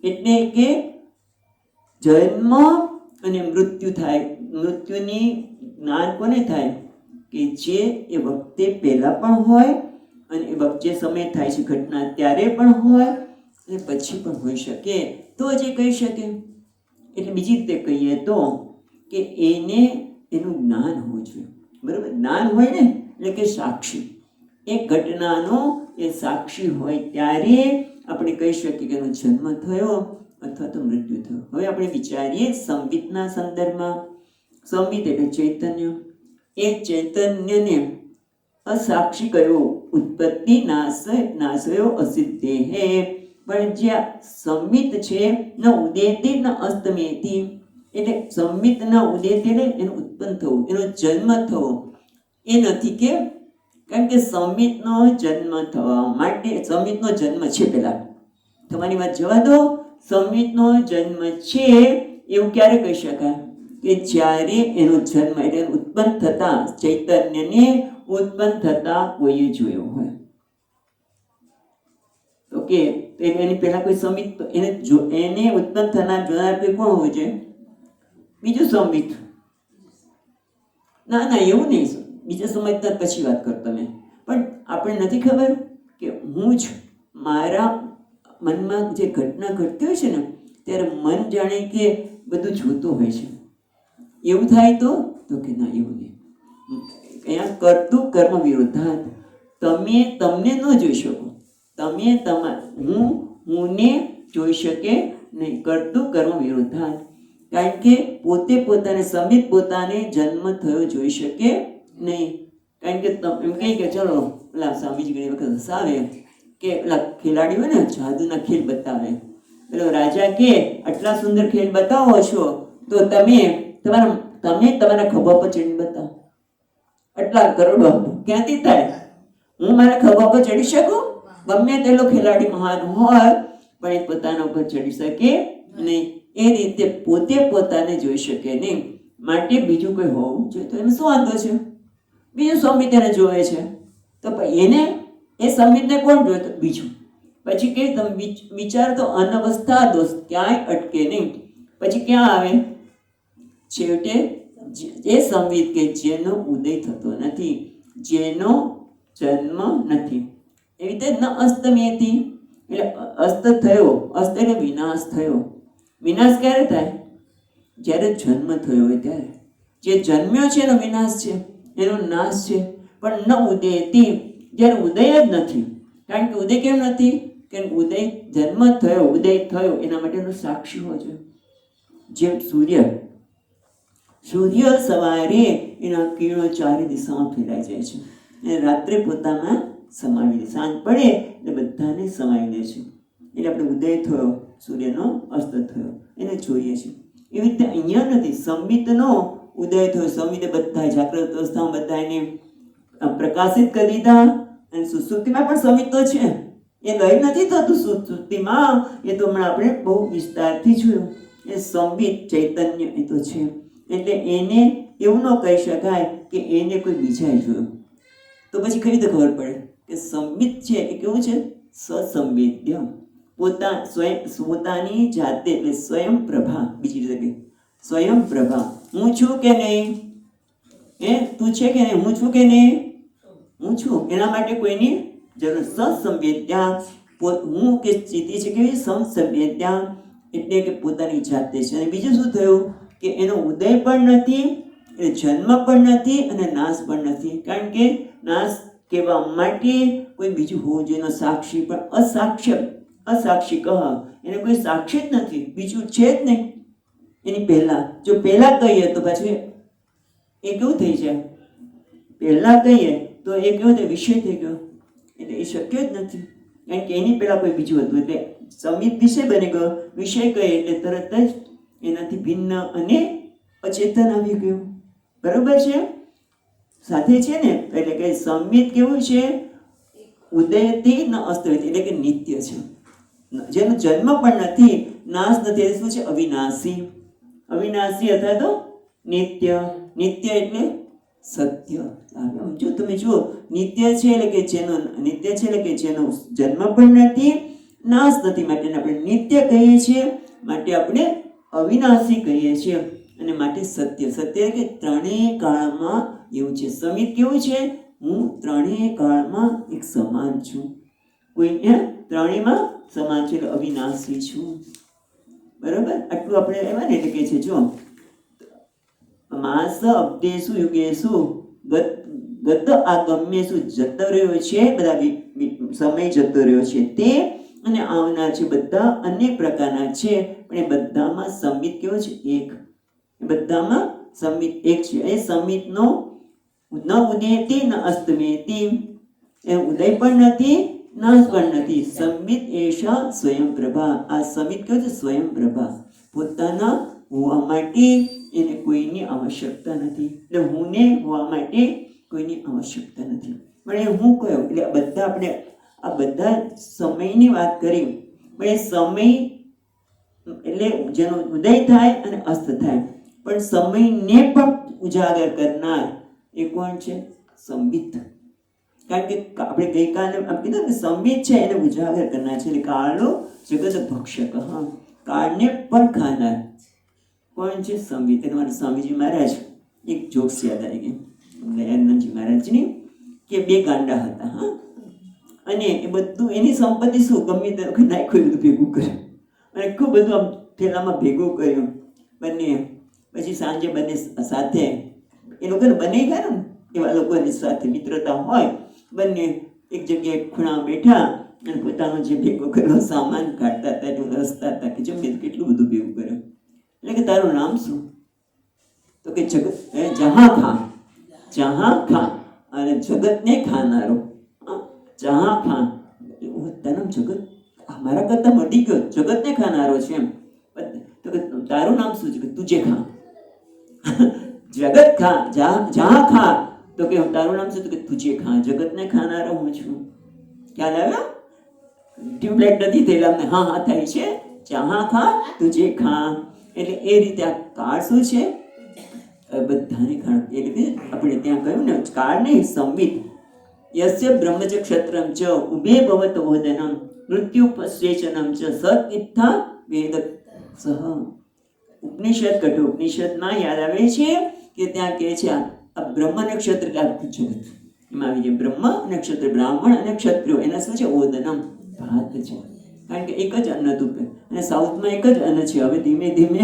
એટલે કે જન્મ અને મૃત્યુ થાય. મૃત્યુની જ્ઞાન કોને થાય? કે જે એ વખતે પહેલા પણ હોય અને એ વખતે સમય થાય છે ઘટના ત્યારે પણ હોય અને પછી પણ હોઈ શકે, તો જે કહી શકે. એટલે બીજી રીતે કહીએ તો કે એને એનું જ્ઞાન હોવું જોઈએ. બરાબર, જ્ઞાન હોય ને એટલે કે સાક્ષી, એક ઘટનાનો એ સાક્ષી હોય ત્યારે આપણે કહી શકીએ કે એનો જન્મ થયો અથવા તો મૃત્યુ થયું. હવે આપણે વિચારીએ સંવિતના સંદર્ભમાં. સંવિત એટલે ચૈતન્ય. એ ચૈતન્યને અસાક્ષી કર્યો, ઉત્પત્તિ નાશયો અસિદ્ધેહે. પણ જ્યાં સંમિત છે ન ઉદેતિ ન અસ્તમેતિ, એટલે સંમિત ન ઉદેતિ એટલે એનું ઉત્પન્ન થવું, એનો જન્મ થવો એ નથી. કે કારણ કે સંમિતનો જન્મ થવા માટે સંમિતનો જન્મ છે. પહેલા તમારી વાત જવા દો, સંમિતનો જન્મ છે એવું ક્યારે કહી શકાય? કે જ્યારે એનો જન્મ એટલે ઉત્પન્ન થતા ચૈતન્યને ઉત્પન્ન થતા કોઈએ જોયો હોય. ઓકે, તો એની પહેલા કોઈ સંમિત એને ઉત્પન્ન થનાર જોનાર કોઈ કોણ હોવું જોઈએ? બીજું સંમિત. ના ના, એવું નહીં. બીજા સમજતા પછી વાત કરો તમે. પણ આપણે નથી ખબર કે હું જ મારા મનમાં જે ઘટના ઘટતી હોય છે ને ત્યારે મન જાણે કે બધું જોતું હોય છે. એવું થાય તો કે ના, એવું નહીં. અહીંયા કરતું કર્મ વિરોધાત. તમે તમને ન જોઈ શકો, તમે હુંને જોઈ શકે નહીં. કરતું કર્મ વિરોધાત. કારણ કે પોતે પોતાને સંમિત પોતાને જન્મ થયો જોઈ શકે નહીં. કારણ કે એમ કહી કે ચલો પેલા સ્વામીજી ઘણી વખત હસાવે કે પેલા ખેલાડી હોય ને જાદુના ખેલ બતાવે, પેલો રાજા કે આટલા સુંદર ખેલ બતાવો છો તો તમે તમારા ખભા પર ચડી બતાવો. આટલા કરોડો ક્યાંથી થાય? હું મારા ખભા પર ચડી શકું? ગમે તેટલો ખેલાડી મહાન હોય પણ એ પોતાના ઉપર ચડી શકે નહીં. એ રીતે પોતે પોતાને જોઈ શકે નહીં. માટે બીજું કોઈ હોવું જોઈએ તો એને શું વાંધો છે? બીજું સંમિત એને જોવે છે તો એને એ સંમિતને કોણ જોવે? તો બીજું. પછી કે તમે વિચાર તો અનવસ્થા દોષ ક્યાંય અટકે નહીં. પછી ક્યાં આવે? છેવટે એ સંમિત કે જેનો ઉદય થતો નથી, જેનો જન્મ નથી. એવી રીતે ન અસ્તમેતિ એટલે અસ્ત થયો. અસ્ત એટલે વિનાશ થયો. વિનાશ ક્યારે થાય? જ્યારે જન્મ થયો હોય ત્યારે. જે જન્મ્યો છે એનો વિનાશ છે, એનો નાશ છે. પણ ન ઉદયતિ, જ્યારે ઉદય જ નથી. કારણ કે ઉદય કેમ નથી? કે ઉદય જન્મ થયો, ઉદય થયો એના માટેનો સાક્ષી હોય છે. જેમ સૂર્ય સવારે એના કિરણો ચારે દિશામાં ફેલાઈ જાય છે અને રાત્રે પોતામાં સમાવી દે. સાંજ પડે એટલે બધાને સમાવી દે છે. એટલે આપણે ઉદય થયો, સૂર્યનો અસ્ત થયો એને જોઈએ છીએ. એવી રીતે અહીંયા નથી. સંમિતનો ઉદય થયો, સંમિતે બધા જાગ્રત અવસ્થામાં બધા એને પ્રકાશિત કરી દીધા. અને સુસુપ્તિમાં પણ સંમિત તો છે, એ લય નથી થતું સુસુપ્તિમાં. એ તો હમણાં આપણે બહુ વિસ્તારથી જોયું. એ સંમિત ચૈતન્ય એ તો છે. એટલે એને એવું ન કહી શકાય કે એને કોઈ બીજાએ જોયું. તો પછી કઈ રીતે ખબર પડે કે સંમિત છે એ કેવું છે? સ્વસંવેદ્ય. પોતાની જાતે એટલે સ્વયં પ્રભા. બીજી રીતે કહી સ્વયં પ્રભા. હું છું કે નહીં? તું છે કે નહીં? હું છું કે નહીં? હું છું. એના માટે કોઈની જરૂર. સસંવેદ્યા. હું કે સ્થિતિ છે કેવી? સંસંવેદ્યા એટલે કે પોતાની જાતે છે. અને બીજું શું થયું? કે એનો ઉદય પણ નથી, એટલે જન્મ પણ નથી અને નાશ પણ નથી. કારણ કે નાશ કહેવા માટે કોઈ બીજું હોવું જોઈએ, એનો સાક્ષી. પણ અસાક્ષી કહે એને કોઈ સાક્ષી જ નથી, બીજું છે જ નહીં એની પહેલા. જો પહેલા કહીએ તો પછી એ કેવું થઈ જાય? પહેલા કહીએ તો એ કેવું થાય? વિષય થઈ ગયો. એટલે એ શક્ય જ નથી. કારણ કે એની પહેલા કોઈ બીજું હતું. એટલે સંમિત વિષય બની ગયો. વિષય કહીએ એટલે તરત જ એનાથી ભિન્ન અને અચેતન આવી ગયું. બરોબર છે? સાથે છે ને? એટલે કે સંમિત કેવું છે? ઉદયથી ન અસ્તવેત એટલે કે નિત્ય છે, જેનો જન્મ પણ નથી, નાશ નથી. એ શું છે? અવિનાશી. અવિનાશી અથવા તો નિત્ય, નિત્ય એટલે સત્ય. જો તમે જુઓ, નિત્ય છે એટલે કે જેનો નિત્ય છે એટલે કે જેનો જન્મ પણ નથી, નાશ નથી, માટે આપણે નિત્ય કહીએ છીએ, માટે આપણે અવિનાશી કહીએ છીએ, અને માટે સત્ય. સત્ય કે ત્રણેય કાળમાં એવું છે. સમિત કેવું છે? હું ત્રણેય કાળમાં એક સમાન છું, કોઈ ત્રણેયમાં સમાન છે, એટલે અવિનાશી છું. બરાબર? આટલું આપણે એમાં ને એટલે કે છે જો માસ અબ્દેશુ યુગેશુ ગત આગમ્યેશુ, જતો રહ્યો છે બધા સમય જતો રહ્યો છે તે, અને આવનાર છે બધા અનેક પ્રકારના છે, પણ એ બધામાં સંમિત કેવો છે? એક. બધામાં સંમિત એક છે. એ સંમિતનો ન ઉદેતિ ન અસ્તમેતિ, એ ઉદય પણ નથી, નાશ પણ નથી. સંમિત એષા સ્વયં પ્રભા. આ સંમિત કેવો છે? સ્વયં પ્રભા. પોતાના હોવા માટે એને કોઈની આવશ્યકતા નથી, એટલે હું ને હોવા માટે કોઈની આવશ્યકતા નથી. પણ એ હું કયો? એટલે બધા આપણે આ બધા સમયની વાત કરી, પણ એ સમય એટલે જેનો ઉદય થાય અને અસ્ત થાય, પણ સમયને પણ ઉજાગર કરનાર એ કોણ છે? સંમિત. કારણ કે આપણે ગઈકાલે કીધું કે સંમિત છે એને ઉજાગર કરનાર છે, એટલે કાળનો જગત ભક્ષક. હા, કાળને પણ ખાનાર કોણ છે? સંમિત. તમારા સ્વામીજી મહારાજ એક જોક્સ યાદ આવી ગઈ દયાનંદજી મહારાજની, કે બે ગાંડા હતા. હા, અને એ બધું એની સંપત્તિ શું ગમે તે નાખ્યું, બધું ભેગું કર્યું, અને ખૂબ બધું આમ થેલામાં ભેગું કર્યું બંને. પછી સાંજે બંને સાથે એ લોકોને બને ગયા ને એવા લોકોની સાથે મિત્રતા હોય, બંને એક જગ્યાએ ખૂણા બેઠા અને પોતાનો જે ભેગો કરેલો સામાન કાઢતા હતા, એટલે રસતા હતા કે જો મેં કેટલું બધું ભેગું કર્યું. એટલે કે તારું નામ શું? તો કે જગત, જહાં ખાં. જહાં ખાં, અને જગતને ખાનારો. જહાં ખાં, તારું જગત મારા કરતા મટી ગયો, જગતને ખાનારો છે એમ. તો કે તારું નામ શું છે? કે તુજે ખાં. જગત ખા, જહાં ખા, તો કે તારું નામ શું? તો કે તુજે ખાં, જગતને ખાનારો હું છું. ખ્યાલ આવ્યો? ટ્યુબલાઇટ નથી થયેલા, હા હા થાય છે. જહાં ખા તુજે ખાં, એટલે એ રીતે આ કાળ શું છે? બધાને ખાણ. એટલે આપણે ત્યાં કહ્યું ને, કાળ નહીં, સંમિત. યસ્ય બ્રહ્મચ ક્ષત્રમ ચ ઉભે ભવત ઓદનમ મૃત્યુ પશ્ચેચનમ ચ સત ઇત્થા વેદ સહ. ઉપનિષદ કઠોપનિષદમાં યાદ આવે છે કે ત્યાં કહે છે આ બ્રહ્મ અને ક્ષત્ર આખું જગત એમાં આવી જાય. બ્રહ્મ અને ક્ષત્ર, બ્રાહ્મણ અને ક્ષત્રિયો, એના શું છે? ઓદનમ, ભાત છે. કારણ કે એક જ અન્ન તું, અને સાઉથમાં એક જ અન્ન છે. હવે ધીમે ધીમે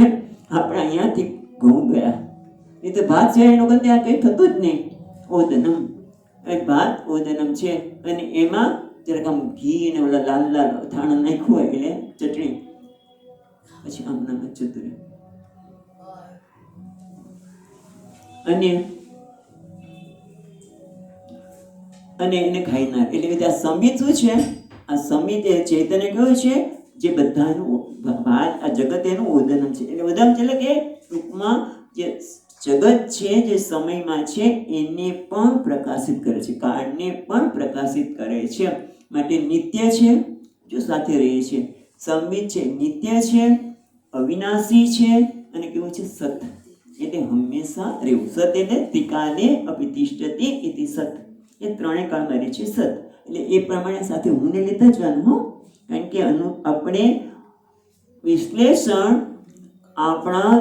આપણે અહીંયાથી ઘઉં ગયા, એ તો ભાત છે, એ લોકો ત્યાં કંઈ થતું જ નહીં. ઓદનમ, ભાત ઓદનમ છે. અને એમાં જરાક આમ ઘી ને ઓલા લાલ લાલ થાણા નાખ્યું હોય એટલે ચટણી, પછી આમ નામ જતું રહ્યું. અને એને ખાઈનાર. એટલે આ સંમિત શું છે? આ સંમિત એ ચૈતન્ય કયું છે? જે બધાનું ભાત, આ જગત એનું ઓદનમ છે. એટલે ઓદનમ એટલે કે ટૂંકમાં જે જગત છે, જે સમયમાં છે, એને પણ પ્રકાશિત કરે છે, કાળને પણ પ્રકાશિત કરે છે. માટે નિત્ય છે, જો સાથે રહે છે. સંમિત છે, નિત્ય છે, અવિનાશી છે, અને કેવું છે? સત, એટલે હંમેશા રહેવું. સત એટલે ત્રિકાલે અપિતિષ્ઠતિ ઇતિ સત, એ ત્રણેય કાળમાં રહે છે સત. એટલે એ પ્રમાણે સાથે હું ને લેતા જવાનું. કારણ કે આપણે વિશ્લેષણ આપણા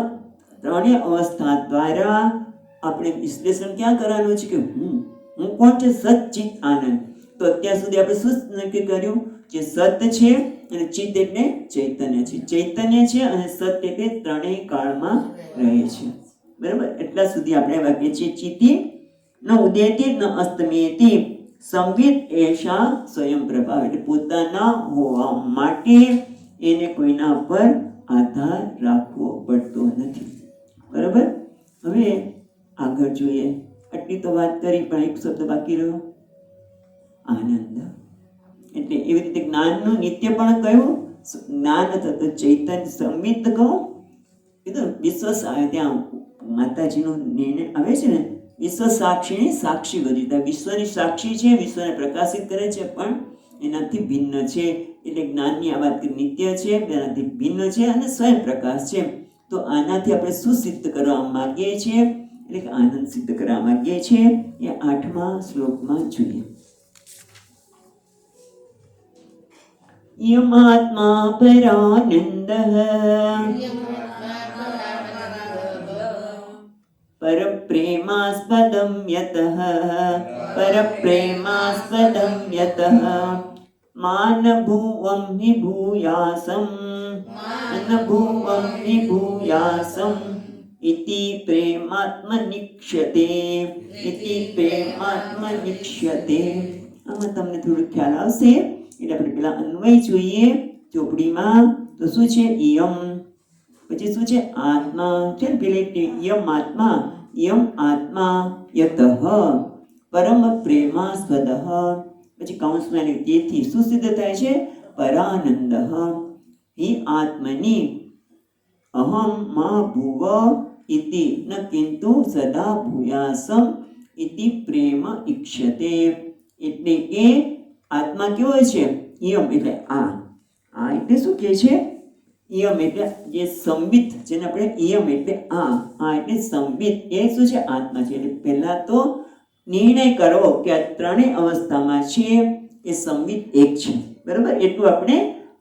ત્રણેય અવસ્થા દ્વારા આપણે વિશ્લેષણ ક્યાં કરવાનું છે? કે હું કોણ છે? સચ્ચિત આનંદ. તો અત્યાર સુધી આપણે શું નક્કી કર્યું? જે સત છે અને ચિત્ત એટલે ચૈતન્ય છે, ચૈતન્ય છે અને સત એટલે ત્રણેય કાળમાં રહે છે. બરાબર? એટલા સુધી આપણે વાક્ય છે ચિતિ ન ઉદેતિ ન અસ્તમેતિ સંવિત એષા સ્વયં પ્રભા. એટલે પોતાના હોવા માટે એને કોઈના પર આધાર રાખવો પડતો નથી. બરાબર? હવે આગળ જોઈએ. આટલી તો વાત કરી, પણ એક શબ્દ બાકી રહ્યો, આનંદ. એટલે એવી રીતે જ્ઞાનનું નિત્ય પણ કયું? જ્ઞાન થતું ચૈતન્ય સંમિત કહું કીધું. વિશ્વ ત્યાં માતાજીનો નિર્ણય આવે છે ને, વિશ્વ સાક્ષીની સાક્ષી બધી. વિશ્વની સાક્ષી છે, વિશ્વને પ્રકાશિત કરે છે, પણ એનાથી ભિન્ન છે. એટલે જ્ઞાનની આ વાત નિત્ય છે, એનાથી ભિન્ન છે અને સ્વયં પ્રકાશ છે. તો તો આનાથી આપણે શું સિદ્ધ કરવા માંગીએ છીએ, એટલે કે આનંદ સિદ્ધ કરવા માંગીએ છીએ. એ 8મા શ્લોકમાં જોઈએ. યમાત્મા પરાનંદઃ પરપ્રેમાસ્પદં યતઃ પરપ્રેમાસ્પદં યતઃ માનભુવં વિભૂયાસં અનભુવં વિભૂયાસં ઇતિ પ્રેમાત્મનિક્ષ્યતે ઇતિ પ્રેમાત્મનિક્ષ્યતે. આમાં તમને થોડું ખ્યાલ આવશે એટલે આપણે પેલા અન્વય જોઈએ ચોપડીમાં. તો શું છે? યમ, પછી શું છે? આત્મા છે ને, પેલે યમ આત્મા, યમ આત્મા યતઃ પરમ પ્રેમાસ્પદ, પછી કૌંસમાં તેથી શું સિદ્ધ થાય છે? પરાનંદ હિ આત્મની અહમ મા ભુવ ઇતિ ન કિંતુ સદા ભૂયાસમ ઇતિ પ્રેમ ઈક્ષતે. એટલે કે આત્મા કેવો છે? યમ એટલે આ એટલે શું કહે છે? યમ એટલે જે સંબિત, જેને આપણે યમ એટલે આ એટલે સંબિત, એ શું છે? આત્મા છે. એટલે પહેલા તો નિર્ણય કરવો કે આ ત્રણેય અવસ્થામાં છે એ સંબિત એક છે. બરાબર? એટલું આપણે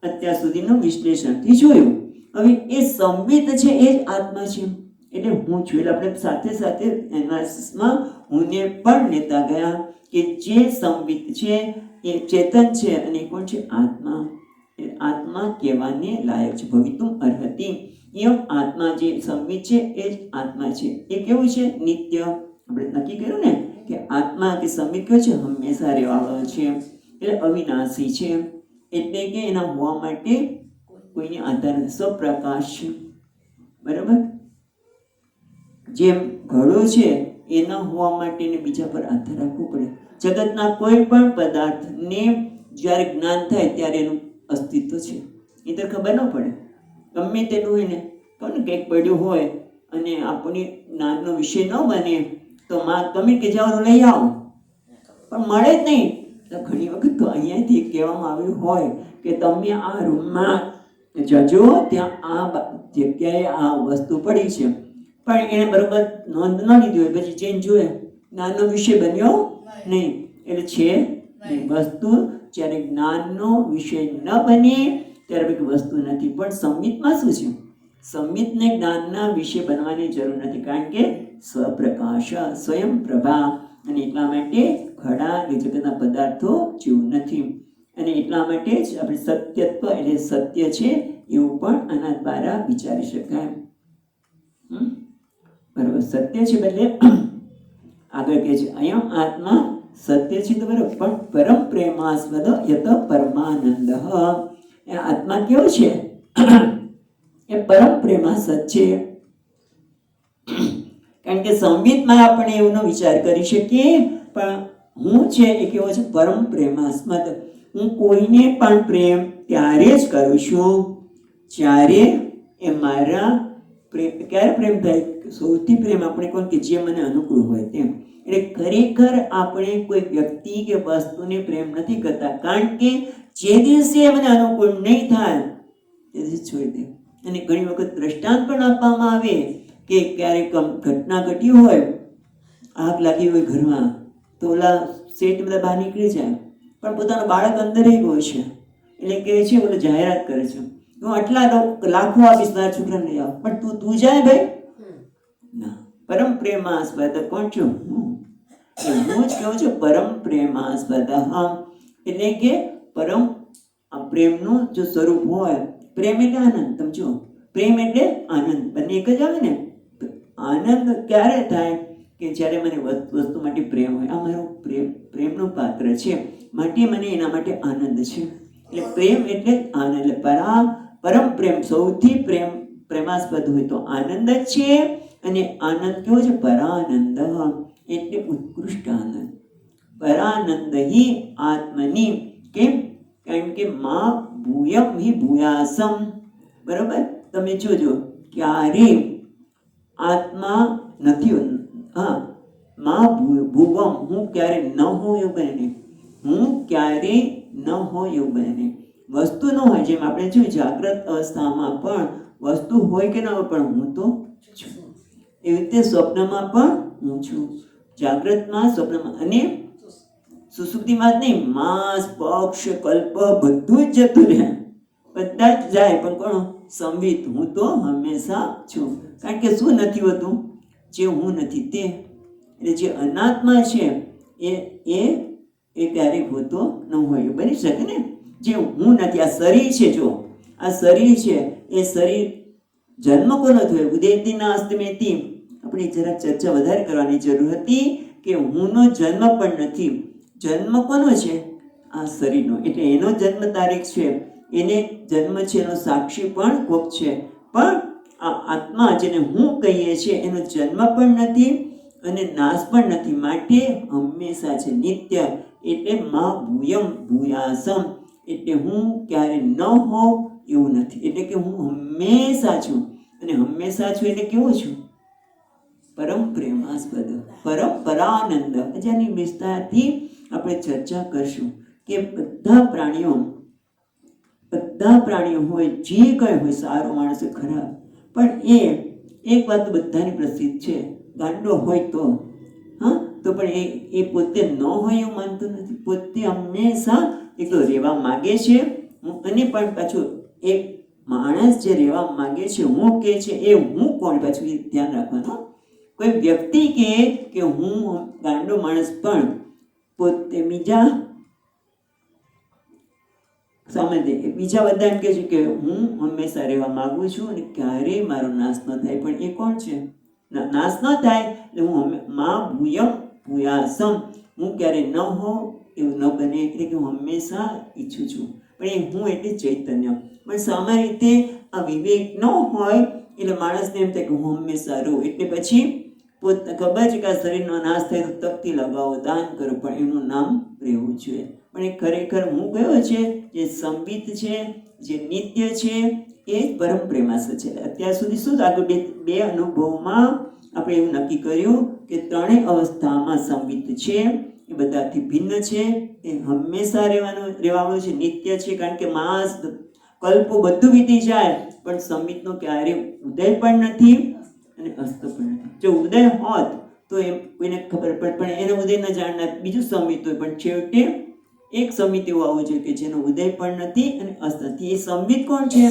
અત્યાર સુધીનું વિશ્લેષણથી જોયું. હવે એ સંબિત છે એ જ આત્મા છે. એટલે હું છું એટલે આપણે સાથે સાથે એનાલિસિસમાં હુંને પણ લેતા ગયા કે જે સંબિત છે એ ચેતન છે અને કોણ છે? આત્મા. આત્મા કહેવાને લાયક છે. ભવિતુમ અર્હતિ. એમ આત્મા જે સંબિત છે એ જ આત્મા છે. એ કેવું છે? નિત્ય. આપણે નક્કી કર્યું ને કે આત્મા કે સંબિત કયો છે? હંમેશા રહેવાવાળો છે, એટલે અવિનાશી છે. એટલે કે એના હોવા માટે કોઈને આધાર નથી. સ્વપ્રકાશ છે. બરાબર? જેમ ઘડો છે એના હોવા માટે બીજા પર આધાર રાખવો પડે. જગતના કોઈ પણ પદાર્થને જ્યારે જ્ઞાન થાય ત્યારે એનું અસ્તિત્વ છે, એ તો ખબર ન પડે. ગમે તેનું હોય ને, કહો ને કંઈક પડ્યું હોય અને આપણી જ્ઞાનનો વિષય ન બને તો માં તમે કે જાઓ લઈ આવો, પણ મળે જ નહીં. તો ઘણી વખત તો અહીંયાથી કહેવામાં આવ્યું હોય કે તમે આ રૂમમાં જજો, ત્યાં આ જગ્યાએ આ વસ્તુ પડી છે, પણ એને બરોબર નોંધ ન લીધી હોય, પછી ચેન્જ જોઈએ જ્ઞાનનો વિષય બન્યો નહીં. એટલે છે વસ્તુ જ્યારે જ્ઞાનનો વિષય ન બને ત્યારે પછી વસ્તુ નથી. પણ સંમિતમાં શું છે? સંમિતને જ્ઞાનના વિષય બનવાની જરૂર નથી, કારણ કે સ્વપ્રકાશ, સ્વયં પ્રભા. અને એટલા માટે ઘડા કે જગતના પદાર્થો જેવું નથી. અને એટલા માટે જ આપણે સત્યત્વ એટલે સત્ય છે એવું પણ આના દ્વારા વિચારી શકાય. બરાબર? સત્ય છે બદલે આગળ કહે છે અયમ આત્મા સત્ય છે તો બરાબર, પણ પરમ પ્રેમાસ્પદ યત પરમાનંદ. એ આત્મા કેવો છે? એ પરમ પ્રેમાસ્પદ છે. કારણ કે સંબિતમાં આપણે એનો વિચાર કરી શકીએ, પણ હું છે એ કેવો છે? પરમ પ્રેમાસ્પદ. હું કોઈને પણ પ્રેમ ત્યારે જ કરું છું જ્યારે એ મારા ક્યારે પ્રેમ થાય? સૌથી પ્રેમ આપણે કોણ? કે જે મને અનુકૂળ હોય તેમ. એટલે ખરેખર આપણે કોઈ વ્યક્તિ કે વસ્તુને પ્રેમ નથી કરતા, કારણ કે જે દિવસે મને અનુકૂળ નહીં થાય તે દિવસે છોડી દે. અને ઘણી વખત દ્રષ્ટાંત પણ આપવામાં આવે કે ક્યારેક ઘટના ઘટી હોય, આગ લાગી હોય ઘરમાં, તો ઓલા શેઠ બધા બહાર નીકળી જાય, પણ પોતાનું બાળક અંદર હોય છે. એટલે કહે છે, ઓલો જાહેરાત કરે છે, હું આટલા લાખો આપીશ તારા છોકરાને લઈ આવ, પણ તું જાય ભાઈ ના. પરમ પ્રેમાસ્પદ કોણ છું? હું જ કહું છું પરમ પ્રેમાસ્પદ. એટલે કે પરમ પ્રેમનું જો સ્વરૂપ હોય, પ્રેમ એટલે આનંદ. તમે જો, પ્રેમ એટલે આનંદ, બંને એક જ આવે ને. આનંદ ક્યારે થાય? કે જ્યારે મને વસ્તુ માટે પ્રેમ હોય. આ મારો પ્રેમનું પાત્ર છે, માટે મને એના માટે આનંદ છે. એટલે પ્રેમ એટલે આનંદ. એટલે પરમ પ્રેમ, સૌથી પ્રેમાસ્પદ હોય તો આનંદ જ છે. અને આનંદ કેવો છે? પરાનંદ, એટલે ઉત્કૃષ્ટ આનંદ. પરાનંદ હિ આત્મની. કેમ? કારણ કે માં ભૂયમ હિ ભૂયાસમ. બરોબર? તમે જોજો ક્યારે આત્મા નથી. માં ભૂવમ, હું ક્યારે ન હોઉં એવું બને નહીં. હું ક્યારે ન હોય એવું બને નહીં. વસ્તુ ન હોય. જેમ આપણે જોયું જાગ્રત અવસ્થામાં પણ વસ્તુ હોય કે ના હોય પણ હું તો છું. એવી રીતે સ્વપ્નમાં પણ હું છું, જાગ્રતમાં, સ્વપ્નમાં અને સુસુપ્તિમાં જ નહીં, માસ, પક્ષ, કલ્પ બધું જ જતું રહે, બધા જ જાય, પણ કોણ? સંવિત, હું તો હંમેશા છું. કારણ કે શું નથી હોતું? જે હું નથી તે. એટલે જે અનાત્મા છે એ એ એ ક્યારેય હોતો ન હોય. બની શકે ને? જે હું નથી, આ શરીર છે, જો આ શરીર છે, એ શરીર જન્મ કોનો થયો? ઉદયતી ના અસ્તમેતી. આપણે જરા ચર્ચા વધારે કરવાની જરૂર હતી કે હુંનો જન્મ પણ નથી. જન્મ કોનો છે? આ શરીરનો. એટલે એનો જન્મ તારીખ છે, એને જન્મ છે, એનો સાક્ષી પણ કોક છે, પણ આ આત્મા જેને હું કહીએ છીએ એનો જન્મ પણ નથી અને નાશ પણ નથી, માટે હંમેશા છે, નિત્ય. એટલે મા ભૂયમ ભૂયાસમ, એટલે હું ક્યારે ન હોઉં એવું નથી. એટલે કે હું હંમેશા છું, અને હંમેશા છું એટલે કેવું છું? પરમ પ્રેમાસ્પદ, પરમ પરાનંદ. જેની વિસ્તારથી આપણે ચર્ચા કરશું કે બધા પ્રાણીઓ હોય, જે કંઈ હોય, સારો માણસ હોય, ખરાબ, પણ એક વાત બધાની પ્રસિદ્ધ છે, ગાંડો હોય તો તો પણ એ પોતે ન હોય એવું માનતો નથી. પોતે હંમેશા એકલો રહેવા માગે છે. અને પણ પાછું એક માણસ જે રહેવા માગે છે, હું કે છે, એ હું કોણ? પાછું એ ધ્યાન રાખવાનું. કોઈ વ્યક્તિ કે હું ગાંડો માણસ, પણ પોતે બીજા બધા એમ કે છે કે હું હંમેશા રહેવા માંગુ છું અને ક્યારેય મારો નાશ ન થાય. પણ એ કોણ છે? નાશ ન થાય એટલે હું મા ભૂયમ ભૂયાસમ, હું ક્યારેય ન હોઉં એવું ન બને. એટલે કે હું હંમેશા ઈચ્છું છું. પણ એ હું એટલે ચૈતન્ય. પણ સામાન્ય રીતે આ વિવેક ન હોય એટલે માણસને એમ થાય કે હું હંમેશા રહું. એટલે પછી પોતે ખબર છે કે આ શરીરનો નાશ થાય તો તકતી લગાવો, દાન કરો, પણ એનું નામ રહેવું જોઈએ. પણ એ ખરેખર હું કયો છે? જે સંવિત છે, જે નિત્ય છે, એ પરમ પ્રેમાસ છે. અત્યાર સુધી શું આગળ બે અનુભવમાં આપણે એવું નક્કી કર્યું કે ત્રણેય અવસ્થામાં સંવિત છે, એ બધાથી ભિન્ન છે, એ હંમેશા રહેવાનું છે, નિત્ય છે. કારણ કે માસ, કલ્પો બધું વીતી જાય, પણ સંવિતનો ક્યારેય ઉદય પણ નથી અને અસ્ત પણ નથી. જો ઉદય હોત તો એમ કોઈને ખબર પડે, પણ એનો ઉદય ન જાણનાર બીજું સંવિત હોય, પણ છેવટે એક સંવિત એવું આવવું જોઈએ કે જેનો ઉદય પણ નથી અને અસ્ત નથી. એ સંવિત કોણ છે?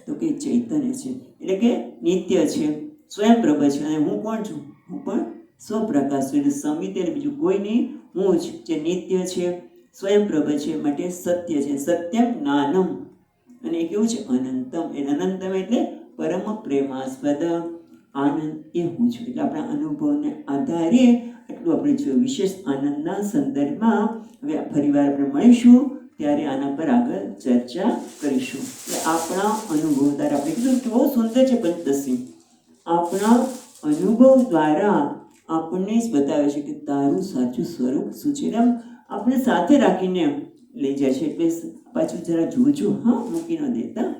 તો કે ચૈતન્ય છે, એટલે કે નિત્ય છે, સ્વયંપ્રભ છે. અને હું કોણ છું? હું પણ સ્વપ્રકાશ છું. એટલે સંવિત એટલે બીજું કોઈ નહીં, હું જ, જે નિત્ય છે, સ્વયંપ્રભ છે, માટે સત્ય છે. સત્યમ જ્ઞાનમ, અને એ કેવું છે? અનંતમ. એ અનંતમ એટલે પરમ પ્રેમાસ્પદ, આનંદ, એ હું છું. એટલે આપણા અનુભવને આધારે એટલું આપણે જોયું. વિશેષ આનંદના સંદર્ભમાં હવે ફરીવાર આપણે મળીશું, ત્યારે આના પર આગળ ચર્ચા કરીશું. એટલે આપણા અનુભવ દ્વારા આપણે કીધું કે બહુ સુંદર છે પંચદશી. આપણા અનુભવ દ્વારા આપણને જ બતાવે છે કે તારું સાચું સ્વરૂપ શું છે. એમ આપણે સાથે રાખીને લઈ જાય છે. એટલે પાછું જરા જોજો, મૂકી ન દેતા.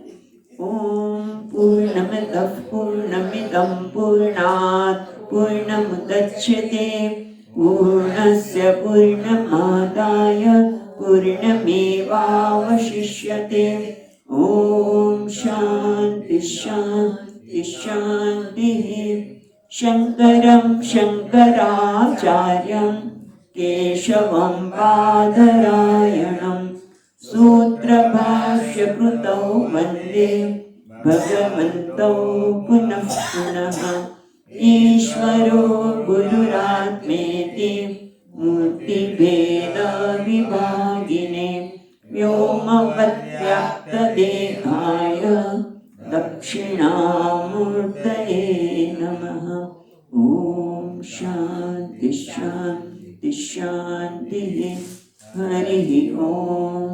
ઓમ પૂર્ણમદ પૂર્ણમિદં પૂર્ણાત પૂર્ણમુદચ્યતે પૂર્ણસ્ય પૂર્ણમાદાય પૂર્ણમેવાવશિષ્યતે. ઓમ શાંતિ શાંતિ શાંતિ. શંકરં શંકરાચાર્યં કેશવં બાદરાયણં સૂત્રભાષ્યકૃતૌ વંદે ભગવन्तौ પુનઃ પુનઃ. ઈશ્વરો ગુરુરાત્મેતિ મૂર્તિભેદ વિભાગિને વ્યોમવદ્વ્યાપ્તદેહાય દક્ષિણામૂર્તયે નમઃ. ઓમ શાંતિ શાંતિ શાંતિ. હરિ ઓમ.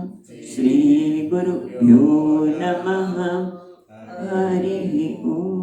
શ્રી ગુરુભ્યો નમઃ. હરિ ઓમ.